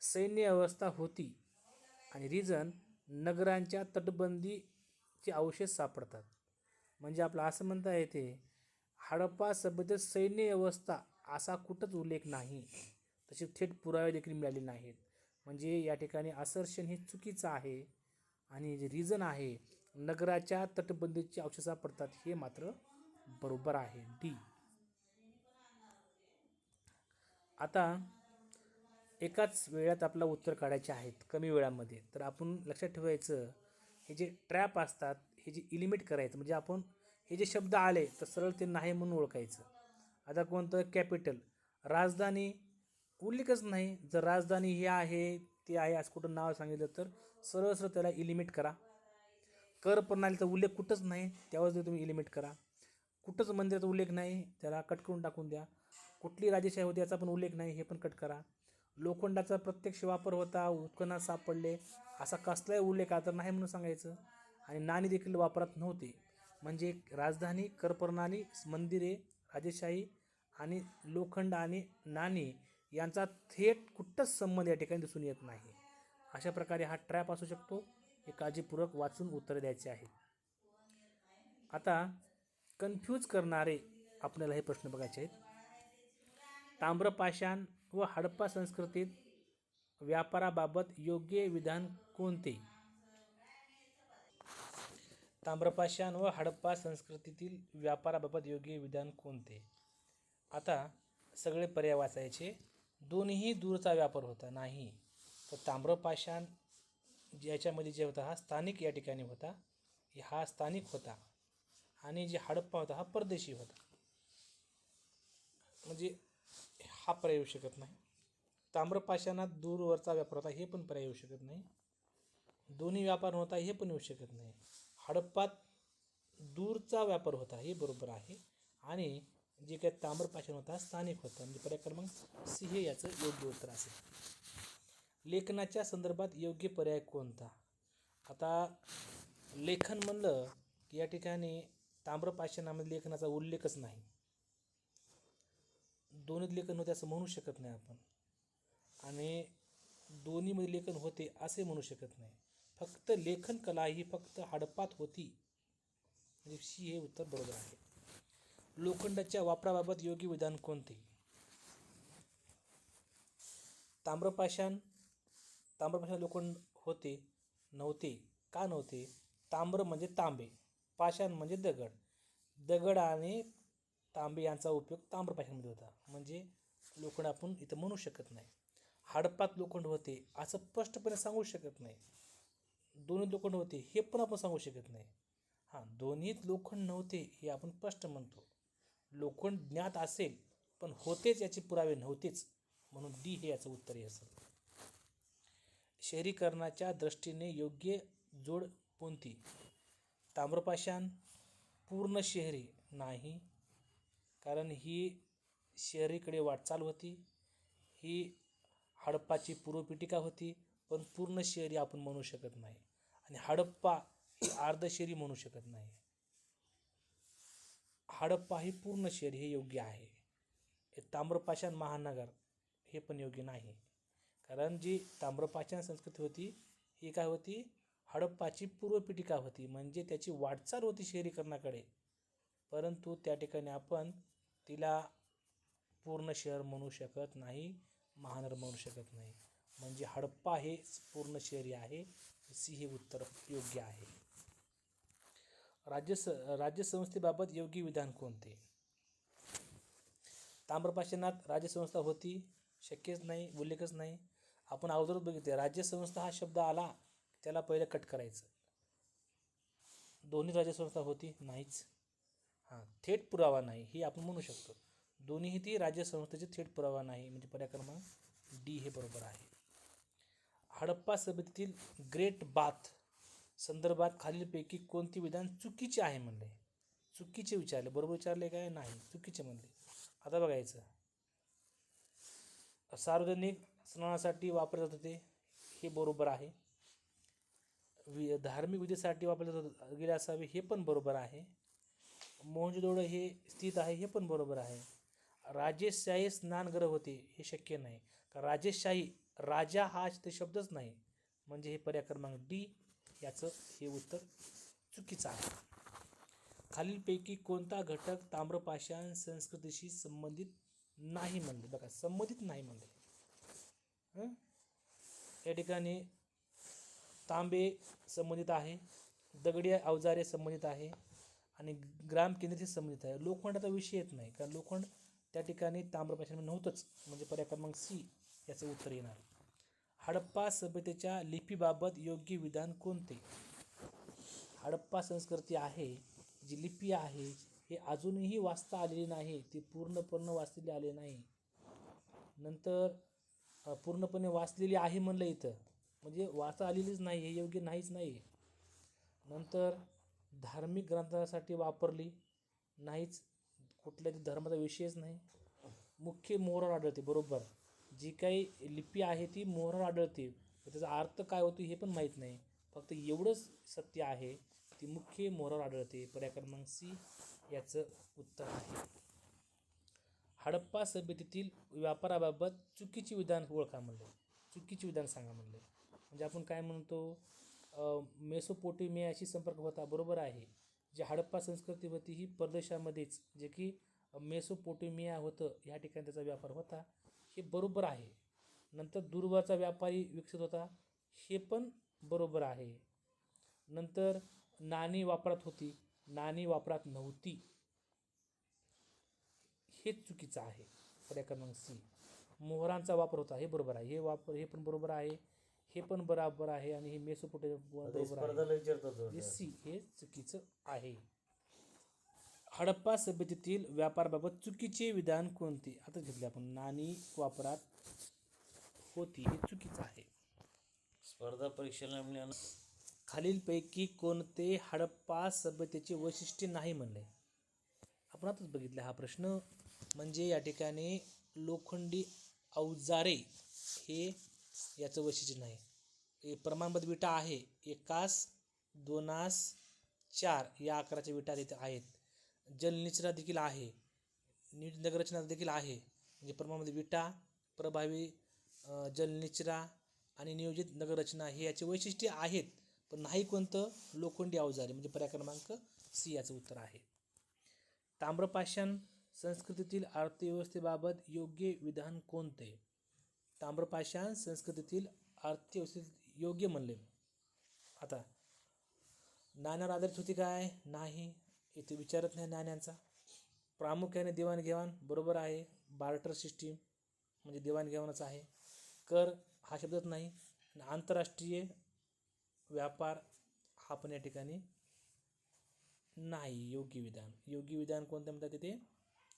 सैन्य व्यवस्था होती आणि रिझन नगरांच्या तटबंदीचे अवशेष सापडतात. म्हणजे आपलं असं म्हणता येते हडप्पा सभ्यतेत सैन्य व्यवस्था असा कुठंच उल्लेख नाही, तसे थेट पुरावे देखील मिळाले नाहीत. म्हणजे या ठिकाणी असर्शन हे चुकीचं आहे आणि जे रिझन आहे नगराच्या तटबंदीचे अवशेष सापडतात हे मात्र बरोबर आहे, डी. आता एकाच वेळात आपला उत्तर काढायचे आहेत कमी वेळामध्ये, तर आपण लक्षात ठेवायचं हे जे ट्रॅप असतात हे जे इलिमिट करायचं, म्हणजे आपण हे जे शब्द आले तर सरळ ते नाही म्हणून ओळखायचं. आता कोणतं कॅपिटल, राजधानी उल्लेखच नाही. जर राजधानी हे आहे ते आहे असं कुठं नाव सांगितलं तर सरळ सरळ त्याला इलिमिट करा. कर प्रणालीचा उल्लेख कुठंच नाही, त्यावर तुम्ही इलिमिट करा. कुठंच मंदिराचा उल्लेख नाही, त्याला कट करून टाकून द्या. कुठली राजेशाही होती याचा पण उल्लेख नाही, हे पण कट करा. लोखंडाचा प्रत्यक्ष वापर होता, उत्खननात सापडले असा कसलाही उल्लेख आता नाही म्हणून सांगायचं. आणि नाणी देखील वापरात नव्हते. म्हणजे राजधानी, करप्रणाली, मंदिरे, राजेशाही आणि लोखंड आणि नाणी यांचा थेट कुठंच संबंध या ठिकाणी दिसून येत नाही. अशा प्रकारे हा ट्रॅप असू शकतो. हे काळजीपूर्वक वाचून उत्तर द्यायचे आहे. आता कन्फ्यूज करणारे आपल्याला हे प्रश्न बघायचे आहेत. ताम्रपाषाण व हडप्पा संस्कृतीत व्यापाराबाबत योग्य विधान कोणते? ताम्रपाषाण व हडप्पा संस्कृतीतील व्यापाराबाबत योग्य विधान कोणते? आता सगळे पर्याय वाचायचे. दोन्ही दूरचा व्यापार होता नाही, तर ताम्रपाषाण ज्याच्यामध्ये जे होता हा स्थानिक या ठिकाणी होता, हा स्थानिक होता. आणि जे हडप्पा होता हा परदेशी होता. म्हणजे हा पर्याय येऊ शकत नाही. ताम्रपाषाणात दूरवरचा व्यापार होता हे पण पर्याय येऊ शकत नाही. दोन्ही व्यापार होता हे पण येऊ शकत नाही. हडप्पात दूरचा व्यापार होता हे बरोबर आहे. आणि जे काही ताम्रपाषाण होता स्थानिक होता, म्हणजे पर्याय क्रमांक सी हे याचं योग्य उत्तर असेल. लेखनाच्या संदर्भात योग्य पर्याय कोणता? आता लेखन म्हणलं की या ठिकाणी ताम्रपाषाणामध्ये लेखनाचा उल्लेखच नाही. दोन्हीत लेखन होते असं म्हणू शकत नाही आपण, आणि दोन्हीमध्ये लेखन होते असे म्हणू शकत नाही. फक्त लेखन कला ही फक्त हडप्पात होती, म्हणजे सी हे उत्तर बरोबर आहे. लोखंडाच्या वापराबाबत योग्य विधान कोणते? ताम्रपाषाण लोखंड होते नव्हते. का नव्हते? ताम्र म्हणजे तांबे, पाषाण म्हणजे दगड. दगड आणि तांबे यांचा उपयोग ताम्रपाषाणमध्ये होता, म्हणजे लोखंड आपण इथं म्हणू शकत नाही. हडप्पात लोखंड होते असं स्पष्टपणे सांगू शकत नाही. दोन्ही लोखंड होते हे पण आपण सांगू शकत नाही. हां, दोन्हीत लोखंड नव्हते हे आपण स्पष्ट म्हणतो. लोखंड ज्ञात असेल पण होतेच याचे पुरावे नव्हतेच, म्हणून डी हे याचं उत्तर असेल. शहरीकरणाच्या दृष्टीने योग्य जोड कोणती? ताम्रपाषाण पूर्ण शहरी नाही, कारण ही शहरीकडे वाटचाल होती. ही हडप्पाची पूर्वपीठिका होती, पण पूर्ण शहरी आपण म्हणू शकत नाही. आणि हडप्पा ही अर्ध शहरी म्हणू शकत नाही. हडप्पा ही पूर्ण शहरी हे योग्य आहे. ताम्रपाषाण महानगर हे पण योग्य नाही, कारण जी ताम्रपाषाण संस्कृती होती ही काय होती? हडप्पाची पूर्वपीठिका होती, म्हणजे त्याची वाटचाल होती शहरीकरणाकडे, परंतु त्या ठिकाणी आपण तिला पूर्ण शहर म्हणू शकत नाही, महानगर म्हणू शकत नाही. म्हणजे हडप्पा हे पूर्ण शहरी आहे सी हे उत्तर योग्य आहे. राज्यसंस्थेबाबत योग्य विधान कोणते? ताम्रपाषाणात राज्यसंस्था होती? शक्यच नाही, उल्लेखच नाही. आपण अगोदरच बघितले राज्यसंस्था हा शब्द आला त्याला पहिलं कट करायचं. दोन्ही राज्यसंस्था होती? नाहीच. थेट पुरावा नाही हे आपण म्हणू शकतो. दोन्हीही ती राज्यसंस्थेचे थेट पुरावा नाही, म्हणजे पर्याय क्रमांक डी हे बरोबर आहे. हडप्पा सभेतील ग्रेट बाथ संदर्भात खालीलपैकी कोणते विधान चुकीचे आहे म्हणले? चुकीचे विचारले, बरोबर विचारले काय? नाही, चुकीचे म्हणले. आता बघायचं. सार्वजनिक स्नानासाठी वापरले जात होते, हे बरोबर आहे. धार्मिक विधीसाठी वापरले गेले असावे, हे पण बरोबर आहे. मोहनजोदडो हे स्थित आहे, हे पण बरोबर आहे. राजेशशाही स्नानगृह होते, हे शक्य नाही. कारण राजेशशाही, राजा हा ते शब्दच नाही, म्हणजे हे पर्याय क्रमांक डी याचं हे उत्तर चुकीचं आहे. खालीलपैकी कोणता घटक ताम्रपाषाण संस्कृतीशी संबंधित नाही म्हणले? बघा, संबंधित नाही म्हणले. या ठिकाणी तांबे संबंधित आहे, दगडी अवजारे संबंधित आहे आणि ग्रामकेंद्राशी संबंधित आहे. लोखंडाचा विषय येत नाही, कारण लोखंड त्या ठिकाणी ताम्रपाषाण नव्हतंच, म्हणजे पर्याय क्रमांक सी याचं उत्तर येणार. हडप्पा सभ्यतेच्या लिपीबाबत योग्य विधान कोणते? हडप्पा संस्कृती आहे, जी लिपी आहे, हे अजूनही वाचता आलेली नाही, ती पूर्णपणे वाचलेली आले नाही. नंतर पूर्णपणे वाचलेली आहे म्हणलं इथं, म्हणजे वाचा आलेलीच नाही, हे योग्य नाहीच नाही. नंतर धार्मिक ग्रंथासाठी वापरली नाहीच, कुठल्याही धर्माचा विषयच नाही. मुख्य मोहरावर आढळते, बरोबर. जी काही लिपी आहे ती मोहरावर आढळते, त्याचा अर्थ काय होतो हे पण माहीत नाही. फक्त एवढंच सत्य आहे, ती मुख्य मोहरावर आढळते. पर्याय क्रमांक सी याचं उत्तर आहे. हडप्पा सभ्यतेतील व्यापाराबाबत चुकीचे विधान ओळखा म्हणले. चुकीचे विधान सांगा म्हणले. म्हणजे आपण काय म्हणतो, मेसोपोटेमियाशी संपर्क होता, बरोबर आहे. जी हडप्पा संस्कृती होती ही परदेशामध्येच, जे की मेसोपोटेमिया होतं, ह्या ठिकाणी त्याचा व्यापार होता, हे बरोबर आहे. नंतर दूरवरचा व्यापारी विकसित होता, हे पण बरोबर आहे. नंतर नाणी वापरात होती, नाणी वापरात नव्हती, हे चुकीचं आहे. पर्याय क्रमांक सी. मोहरांचा वापर होता, हे बरोबर आहे. हे पण बरोबर आहे, हे पण बरोबर आहे, आणि हे मेसोपोटेमिया बरोबर आहे. सी हे चुकीचं आहे. हडप्पा सभ्यतेतील व्यापाराबाबत चुकीचे विधान कोणते? आता घेतले आपण, नाणी वापरात होती, हे चुकीचं आहे. स्पर्धा परीक्षेला खालीलपैकी कोणते हडप्पा सभ्यतेचे वैशिष्ट्य नाही म्हणले? आपण आताच बघितलं हा प्रश्न. म्हणजे या ठिकाणी लोखंडी अवजारे हे याचं वैशिष्ट्य नाही. प्रमाणबद्ध विटा आहे, 1 2 4 या आकाराच्या विटा तिथे आहेत. जलनिचरा देखील आहे, नीट नगररचना देखील आहे. म्हणजे प्रमाणबद्ध विटा, प्रभावी जलनिचरा आणि नियोजित नगररचना हे याचे वैशिष्ट्ये आहेत. पण नाही कोणतं? लोखंडी अवजारे, म्हणजे पर्याय क्रमांक सी याचं उत्तर आहे. ताम्रपाषाण संस्कृतीतील अर्थव्यवस्थेबाबत योग्य विधान कोणते? ताम्रपाषाण संस्कृतीतील अर्थव्यवस्थेत योग्य म्हणले. आता नाण्यावर आधारित होती काय? नाही, इथे विचारत नाही नाण्यांचा. प्रामुख्याने देवाणघेवाण, बरोबर आहे. बार्टर सिस्टीम म्हणजे देवाणघेवाणच आहे. कर हा शब्दच नाही. आंतरराष्ट्रीय व्यापार हा पण या ठिकाणी नाही. योग्य विधान, योग्य विधान कोणतं म्हणतात तिथे?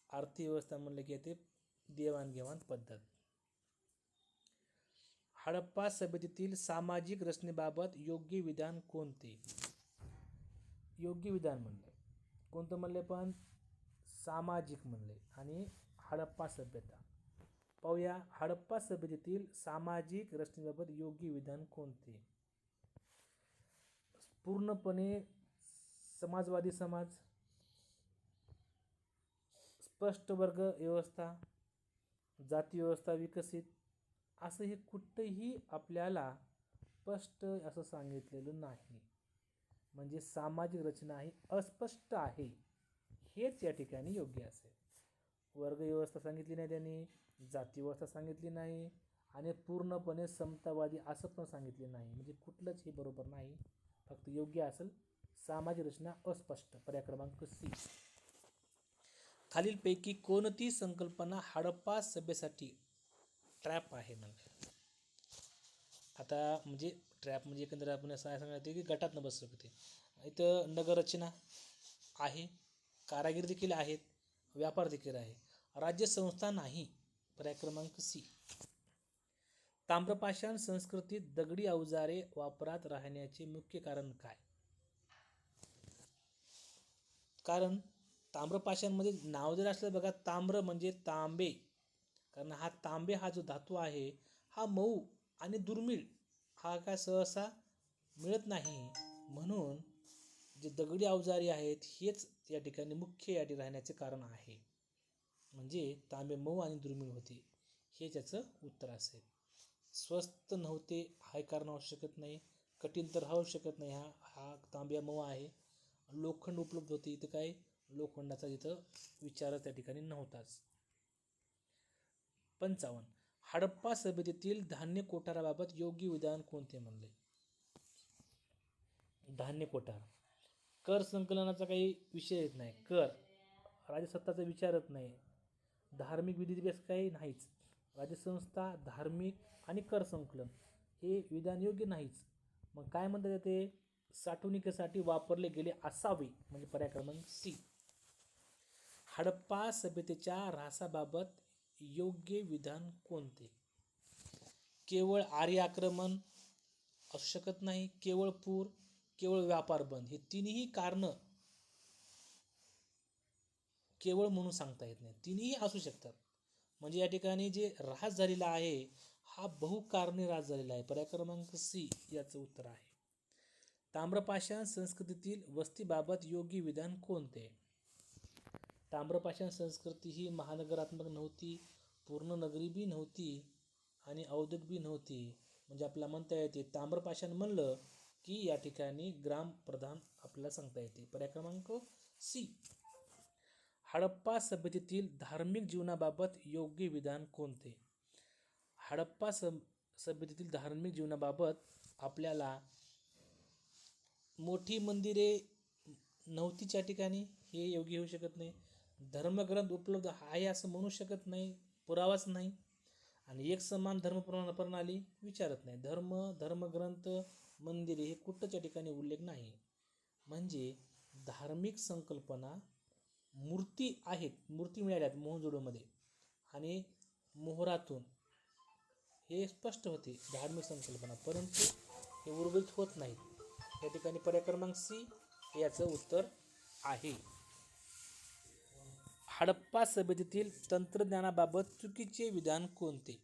अर्थव्यवस्था म्हणलं की येते देवाणघेवाण पद्धत. हडप्पा सभ्यतेतील सामाजिक रचनेबाबत योग्य विधान कोणते? योग्य विधान म्हणले कोणतं म्हणले? पण सामाजिक म्हणले. आणि हडप्पा सभ्यता पाहूया. हडप्पा सभ्यतेतील सामाजिक रचनेबाबत योग्य विधान कोणते? पूर्णपणे समाजवादी समाज, स्पष्ट वर्ग व्यवस्था, जाती व्यवस्था विकसित, असं हे कुठंही आपल्याला स्पष्ट असं सांगितलेलं नाही. म्हणजे सामाजिक रचना ही अस्पष्ट आहे, हेच या ठिकाणी योग्य असेल. वर्ग व्यवस्था सांगितली नाही त्यांनी, जाती व्यवस्था सांगितली नाही, आणि पूर्णपणे समतावादी असं पण सांगितले नाही. म्हणजे कुठलंच हे बरोबर नाही, फक्त योग्य असेल. सामाजिक रचना अस्पष्ट, पर्याय क्रमांक सी. खालीलपैकी कोणती संकल्पना हडप्पा सभ्यतेसाठी ट्रॅप आहे म्हणजे? आता म्हणजे ट्रॅप म्हणजे एकंदर आपण असं सांगण्यात येते की गटात न बसू शकते. इथं नगररचना आहे, कारागीर देखील आहेत, व्यापार देखील आहे, राज्यसंस्था नाही, पर्याय क्रमांक सी. ताम्रपाषाण संस्कृतीत दगडी अवजारे वापरात राहण्याचे मुख्य कारण काय? कारण ताम्रपाषाणमध्ये नाव जर असलं बघा, ताम्र म्हणजे तांबे, कारण हा तांबे हा जो धातू आहे हा मऊ आणि दुर्मिळ, हा काय सहसा मिळत नाही. म्हणून जे दगडी अवजारे आहेत हेच या ठिकाणी मुख्य या ठिकाणी राहण्याचे कारण आहे. म्हणजे तांबे मऊ आणि दुर्मिळ होते, हे त्याचं उत्तर असेल. स्वस्त नव्हते हे कारण असू शकत नाही, कठीण तर राहू शकत नाही, हा तांब्या मऊ आहे. लोखंड उपलब्ध होते, इथं काय लोखंडाचा इथं विचार त्या ठिकाणी नव्हताच. 55. हडप्पा सभ्यतेतील धान्य कोठाराबाबत योग्य विधान कोणते म्हणले? धान्य कोठार, कर संकलनाचा काही विषय येत नाही, कर राजसत्ताचा विचारत नाही, धार्मिक विधी काही नाहीच, राज्यसंस्था, धार्मिक आणि कर संकलन हे विधान योग्य नाहीच. मग काय म्हणतात ते? साठवणुकीसाठी वापरले गेले असावे, म्हणजे पर्याय क्रमांक सी. हडप्पा सभ्यतेच्या ऱ्हासाबाबत योग्य विधान कोणते? केवळ आर्य आक्रमण असू शकत नाही, केवळ पूर, केवळ व्यापार बंद, हे तिन्ही कारणं केवळ म्हणून सांगता येत नाही, तिन्ही असू शकतात. म्हणजे या ठिकाणी जे ऱ्हास झालेला आहे हा बहुकारणी ऱ्हास झालेला आहे, पर्याय क्रमांक सी याचं उत्तर आहे. ताम्रपाषाण संस्कृतीतील वस्तीबाबत योग्य विधान कोणते? ताम्रपाषाण संस्कृती ही महानगरात्मक नव्हती, पूर्ण नगरी बी नव्हती आणि औद्योगिक बी नव्हती. म्हणजे आपल्याला म्हणता येते ताम्रपाषाण म्हणलं की या ठिकाणी ग्रामप्रधान आपल्याला सांगता येते, पर्याय क्रमांक सी. हडप्पा सभ्यतेतील धार्मिक जीवनाबाबत योग्य विधान कोणते? हडप्पा सभ्यतेतील धार्मिक जीवनाबाबत आपल्याला मोठी मंदिरे नव्हतीच या ठिकाणी, हे योग्य होऊ शकत नाही. धर्मग्रंथ उपलब्ध आहे असं म्हणू शकत नाही, पुरावाच नाही. आणि एक समान धर्मप्रणाली विचारत नाही, धर्मग्रंथ, मंदिरे हे कुठंच या ठिकाणी उल्लेख नाही. म्हणजे धार्मिक संकल्पना मूर्ती आहेत, मूर्ती मिळाल्यात मोहनजोडोमध्ये आणि मोहरातून हे स्पष्ट होते धार्मिक संकल्पना, परंतु हे उर्वरित होत नाहीत. या ठिकाणी पर्याय क्रमांक सी याचं उत्तर आहे. हडप्पा सभ्यतेतील तंत्रज्ञानाबाबत चुकीचे विधान कोणते?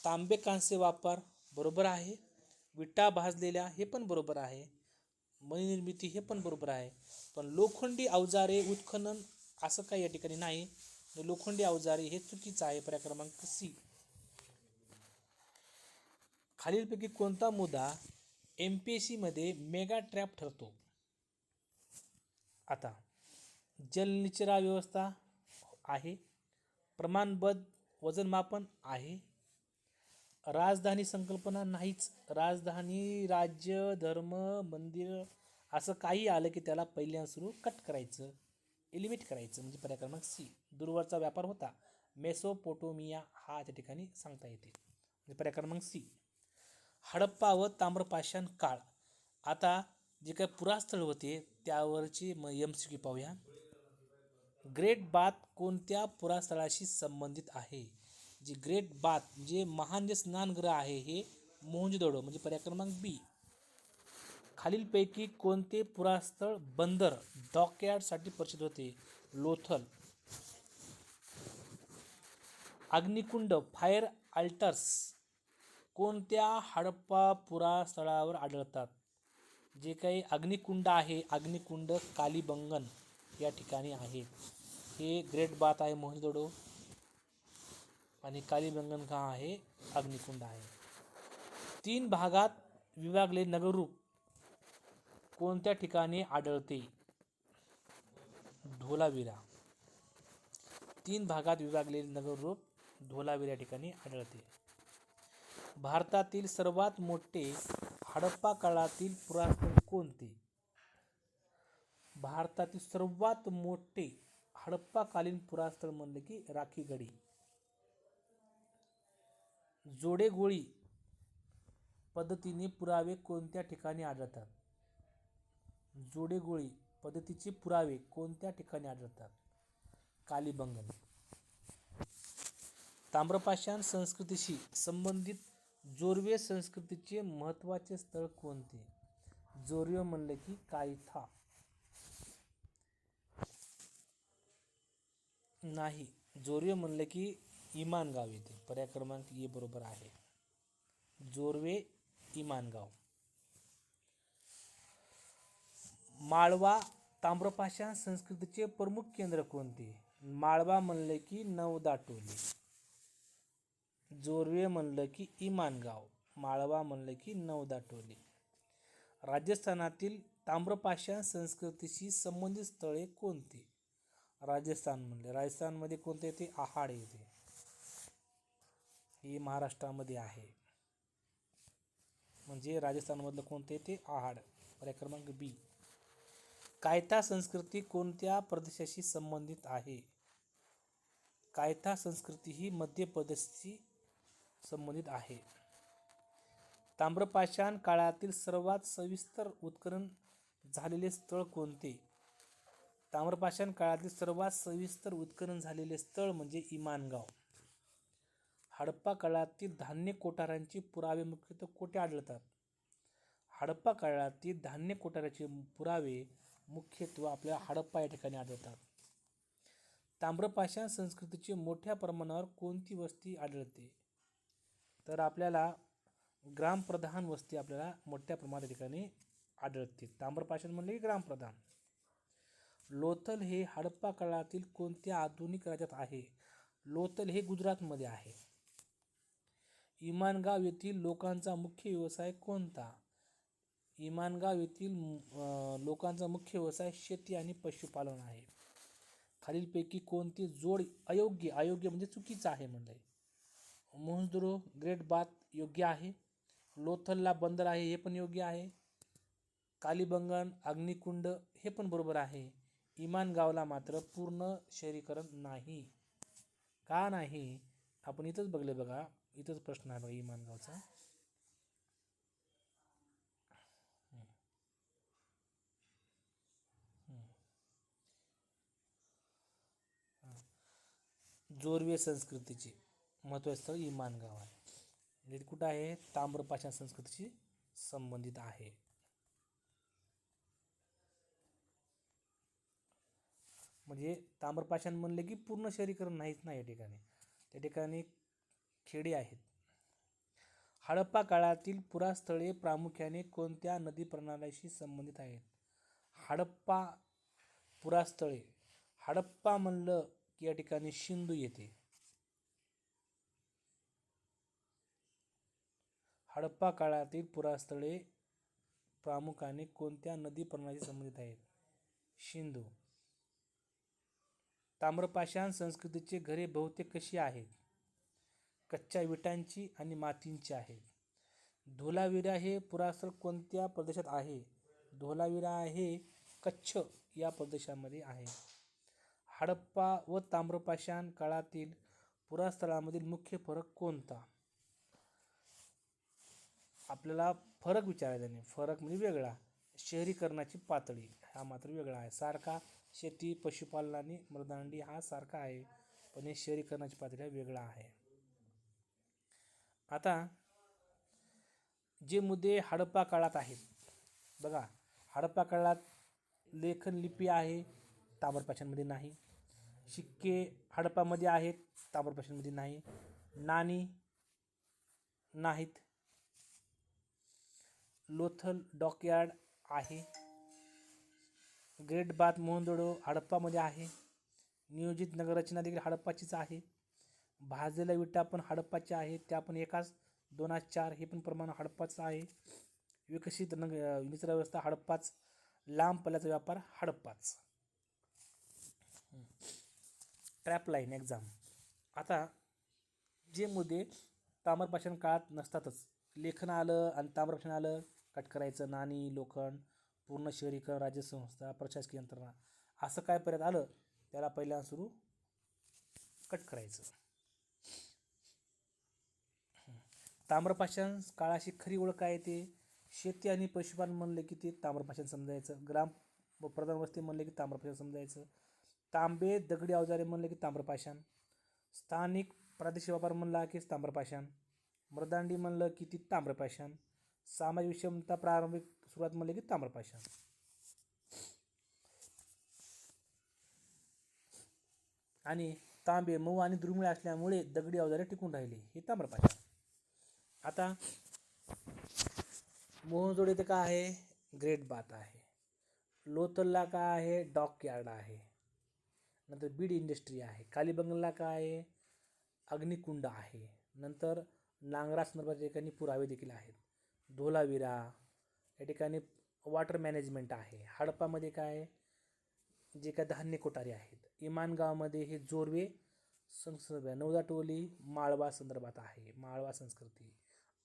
तांबे कांस्य वापर बरोबर आहे, विटा भाजलेल्या हे पण बरोबर आहे, मणिनिर्मिती हे पण बरोबर आहे, पण लोखंडी अवजारे उत्खनन असं काही या ठिकाणी नाही. लोखंडी अवजारे हे चुकीचं आहे, पर्याय क्रमांक सी. खालीलपैकी कोणता मुद्दा MPSC मध्ये मेगा ट्रॅप ठरतो? आता जलनिचरा व्यवस्था आहे, प्रमाणबद्ध वजनमापन आहे, राजधानी संकल्पना नाहीच, राजधानी, राज्य, धर्म, मंदिर असं काही आलं की त्याला पहिल्या सुरू कट करायचं, एलिमिट करायचं, म्हणजे पर्याय क्रमांक सी. दूरवरचा व्यापार होता, मेसोपोटोमिया हा त्या ठिकाणी सांगता येते, म्हणजे पर्याय क्रमांक सी. हडप्पा व ताम्रपाषाण काळ, आता जे काही पुरास्थळ होते त्यावरची MCQ पाहूया. ग्रेट बाथ कोणत्या पुरास्थळाशी संबंधित आहे? जे ग्रेट बाथ म्हणजे महान जे स्नानगृह आहे हे मोहनजोदडो, म्हणजे पर्याय क्रमांक बी. खालीलपैकी कोणते पुरास्थळ बंदर डॉकयार्डसाठी प्रसिद्ध होते? लोथल. अग्निकुंड फायर अल्टर्स कोणत्या हडप्पा पुरास्थळावर आढळतात? जे काही अग्निकुंड आहे, अग्निकुंड कालीबंगन या ठिकाणी आहेत. हे ग्रेट बाथ आहे मोहनजोदडो आणि कालीबंगन का आहे? अग्निकुंड आहे. 3 भागात विभागले नगररूप कोणत्या ठिकाणी आढळते? धोलावीरा. 3 भागात विभागलेले नगररूप धोलावीरा या ठिकाणी आढळते. भारतातील सर्वात मोठे हडप्पा काळातील पुरातन कोणते? भारतातील सर्वात मोठे हडप्पाकालीन पुरातन म्हणले की राखीगढी. जोडेगोळी पद्धतीने पुरावे कोणत्या ठिकाणी आढळतात? जोडेगोळी पद्धतीचे पुरावे कोणत्या ठिकाणी आढळतात? कालीबंगन. ताम्रपाषाण संस्कृतीशी संबंधित जोर्वे संस्कृतीचे महत्त्वाचे स्थळ कोणते? जोर्वे म्हणले की कायथा. नाही, जोर्वे म्हणले की इमानगाव येते. पर्याय क्रमांक ए बरोबर आहे. जोर्वे इमानगाव. माळवा ताम्रपाषाण संस्कृतीचे प्रमुख केंद्र कोणते? माळवा म्हणले की नवदाटोली. जोर्वे म्हणलं की इमानगाव. माळवा म्हणलं की नवदाटोली. राजस्थानातील ताम्रपाषाण संस्कृतीशी संबंधित स्थळे कोणती? राजस्थान म्हणले. राजस्थानमध्ये कोणते येते? आहाड येते. हे महाराष्ट्रामध्ये आहे. म्हणजे राजस्थानमधलं कोणते येते? आहाड. पर्याय क्रमांक बी. कायथा संस्कृती कोणत्या प्रदेशाशी संबंधित आहे? कायथा संस्कृती ही मध्य प्रदेशशी संबंधित आहे. ताम्रपाषाण काळातील सर्वात सविस्तर उत्खनन झालेले स्थळ कोणते? ताम्रपाषाण काळातील सर्वात सविस्तर उत्खनन झालेले स्थळ म्हणजे इमानगाव. हडप्पा काळातील धान्य कोठारांचे पुरावे मुख्यतः कोठे आढळतात? हडप्पा काळातील धान्य कोठाराचे पुरावे मुख्यत्वे आपल्या हडप्पा या ठिकाणी आढळतात. ताम्रपाषाण संस्कृतीची मोठ्या प्रमाणावर कोणती वस्ती आढळते? तर आपल्याला ग्रामप्रधान वस्ती आपल्याला मोठ्या प्रमाणात ठिकाणी आढळते. ताम्रपाषाण म्हणले की ग्रामप्रधान. लोथल हे हडप्पा काळातील कोणत्या आधुनिक राज्यात आहे? लोथल हे गुजरातमध्ये आहे. इमानगाव येथील लोकांचा मुख्य व्यवसाय कोणता? इमानगाव येथील लोकांचा मुख्य व्यवसाय शेती आणि पशुपालन आहे. खालीलपैकी कोणती जोड अयोग्य? अयोग्य म्हणजे चुकीचं आहे म्हणलंय. मोहनजोदडो ग्रेट बाथ योग्य आहे. लोथलला बंदर आहे हे पण योग्य आहे. कालीबंगन अग्निकुंड हे पण बरोबर आहे. इमानगावला मात्र पूर्ण शहरीकरण नाही. का नाही? आपण इथंच बघले बघा. इथंच प्रश्न आहे बघा इमानगावचा. जोर्वे संस्कृतीचे महत्त्वाचे स्थळ इमानगाव आहे. म्हणजे कुठं आहे? ताम्रपाषाण संस्कृतीशी संबंधित आहे. म्हणजे ताम्रपाषाण म्हणले की पूर्ण शहरीकरण नाहीच ना या ठिकाणी. त्या ठिकाणी खेडे आहेत. हडप्पा काळातील पुरास्थळे प्रामुख्याने कोणत्या नदी प्रणालीशी संबंधित आहेत? हडप्पा पुरास्थळे. हडप्पा म्हणलं की या ठिकाणी सिंधू येते. हडप्पा काळातील पुरास्थळे प्रामुख्याने कोणत्या नदी प्रणालीशी संबंधित आहेत? सिंधू. ताम्रपाषाण संस्कृतीचे घरे बहुतेक कशी आहेत? कच्च्या विटांची आणि मातींची आहेत. धोलावीरा हे पुरास्थळ कोणत्या प्रदेशात आहे? धोलावीरा हे कच्छ या प्रदेशामध्ये आहे. हडप्पा व ताम्रपाषाण काळातील पुरास्थळांमधील मुख्य फरक कोणता? आपल्याला फरक विचारायचा नाही. फरक म्हणजे वेगळा. शहरीकरणाची पातळी हा मात्र वेगळा आहे. सारखा शेती पशुपालन आणि मृदांडी हा सारखा आहे, पण हे शहरीकरणाची पातळी हा वेगळा आहे. आता जे मुद्दे हडप्पा काळात आहेत बघा. हडप्पा काळात लेखन लिपी आहे, ताम्रपाषाणमध्ये नाही. शिक्के हडप्पामध्ये आहेत, ताम्रपाषाणमध्ये नाही. नाणी नाहीत. लोथल डॉकयार्ड आहे. ग्रेट बाथ मोहनजोदडो हडप्पामध्ये आहे. नियोजित नगररचना देखील हडप्पाचीच आहे. भाजलेल्या विटा पण हडप्पाच्या आहेत, त्या पण एकाच 2:4 हे पण प्रमाण हडप्पाचं आहे. विकसित निचरा व्यवस्था हडप्पाच. लांब पल्ल्याचा व्यापार हडप्पाच. Trap line exam. आता जे मुद्दे ताम्रपाषाण काळात नसतातच. लेखन आलं आणि ताम्रपाषाण आलं, कट करायचं. नाणी, लोखंड, पूर्ण शहरीकरण, राज्यसंस्था, प्रशासकीय यंत्रणा, असं काय पर्यंत आलं त्याला पहिल्यांदा सुरू कट करायचं. ताम्रपाषाण काळाची खरी ओळख काय येते? शेती आणि पशुपालन म्हणले की ते ताम्रपाषाण समजायचं. ग्राम व प्रधान वस्ती म्हणले की ताम्रपाषाण समजायचं. तांबे दगडी अवजारे म्हणले की ताम्रपाषाण. स्थानिक प्रादेशिक व्यापार म्हणला की ताम्रपाषाण. मृदांडी म्हणलं की ती ताम्रपाषाण. सामाजिक विषमता प्रारंभिक सुरुवात म्हणले की ताम्रपाषाण. आणि तांबे मऊ आणि दुर्मिळ असल्यामुळे दगडी अवजारे टिकून राहिले, हे ताम्रपाषाण. आता मोहनजोडे इथे काय आहे? ग्रेट बाथ आहे. लोथलला काय आहे? डॉक यार्ड आहे. नंतर बीड इंडस्ट्री आहे. कालीबंगनला काय आहे? अग्निकुंड आहे. नंतर नांगरा संदर्भाच्या ठिकाणी पुरावे देखील आहेत. धोलावीरा या ठिकाणी वॉटर मॅनेजमेंट आहे. हडप्पामध्ये काय? जे काय धान्य कोठारे आहेत. इमानगावमध्ये हे जोरवे संस्कृती. नौदाटोली माळवा संदर्भात आहे, माळवा संस्कृती.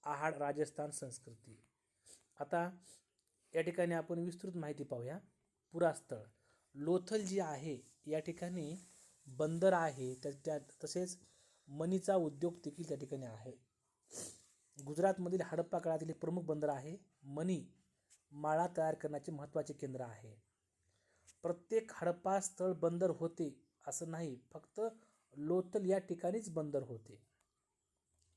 आहाड राजस्थान संस्कृती. आता या ठिकाणी आपण विस्तृत माहिती पाहूया. पुरास्थळ लोथल जी आहे या ठिकाणी बंदर आहे, तसेच मनीचा उद्योग देखील त्या ठिकाणी आहे. गुजरातमधील हडप्पा काळातील प्रमुख बंदर आहे. मनी माळा तयार करण्याचे महत्त्वाचे केंद्र आहे. प्रत्येक हडप्पा स्थळ बंदर होते असं नाही, फक्त लोथल या ठिकाणीच बंदर होते.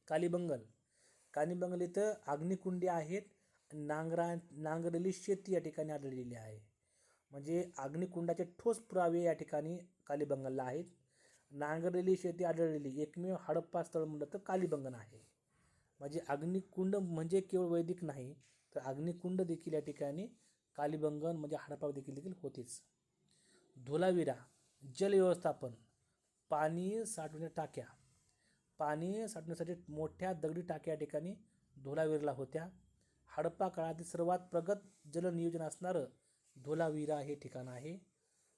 कालीबंगन इथं अग्निकुंडे आहेत. नांगरलेली शेती या ठिकाणी आढळलेली आहे. म्हणजे अग्निकुंडाचे ठोस पुरावे या ठिकाणी कालीबंगनला आहेत. नांगरलेली शेती आढळलेली एकमेव हडप्पा स्थळ म्हणलं तर कालीबंगन आहे. म्हणजे अग्निकुंड म्हणजे केवळ वैदिक नाही, तर अग्निकुंड देखील या ठिकाणी कालीबंगन म्हणजे हडप्पा देखील होतेच. धोलावीरा जल व्यवस्थापन, पाणी साठवण्याच्या टाक्या. पाणी साठवण्यासाठी मोठ्या दगडी टाक्या या ठिकाणी धोलावीरला होत्या. हडप्पा काळातील सर्वात प्रगत जलनियोजन असणारं धोलावीरा हे ठिकाण आहे.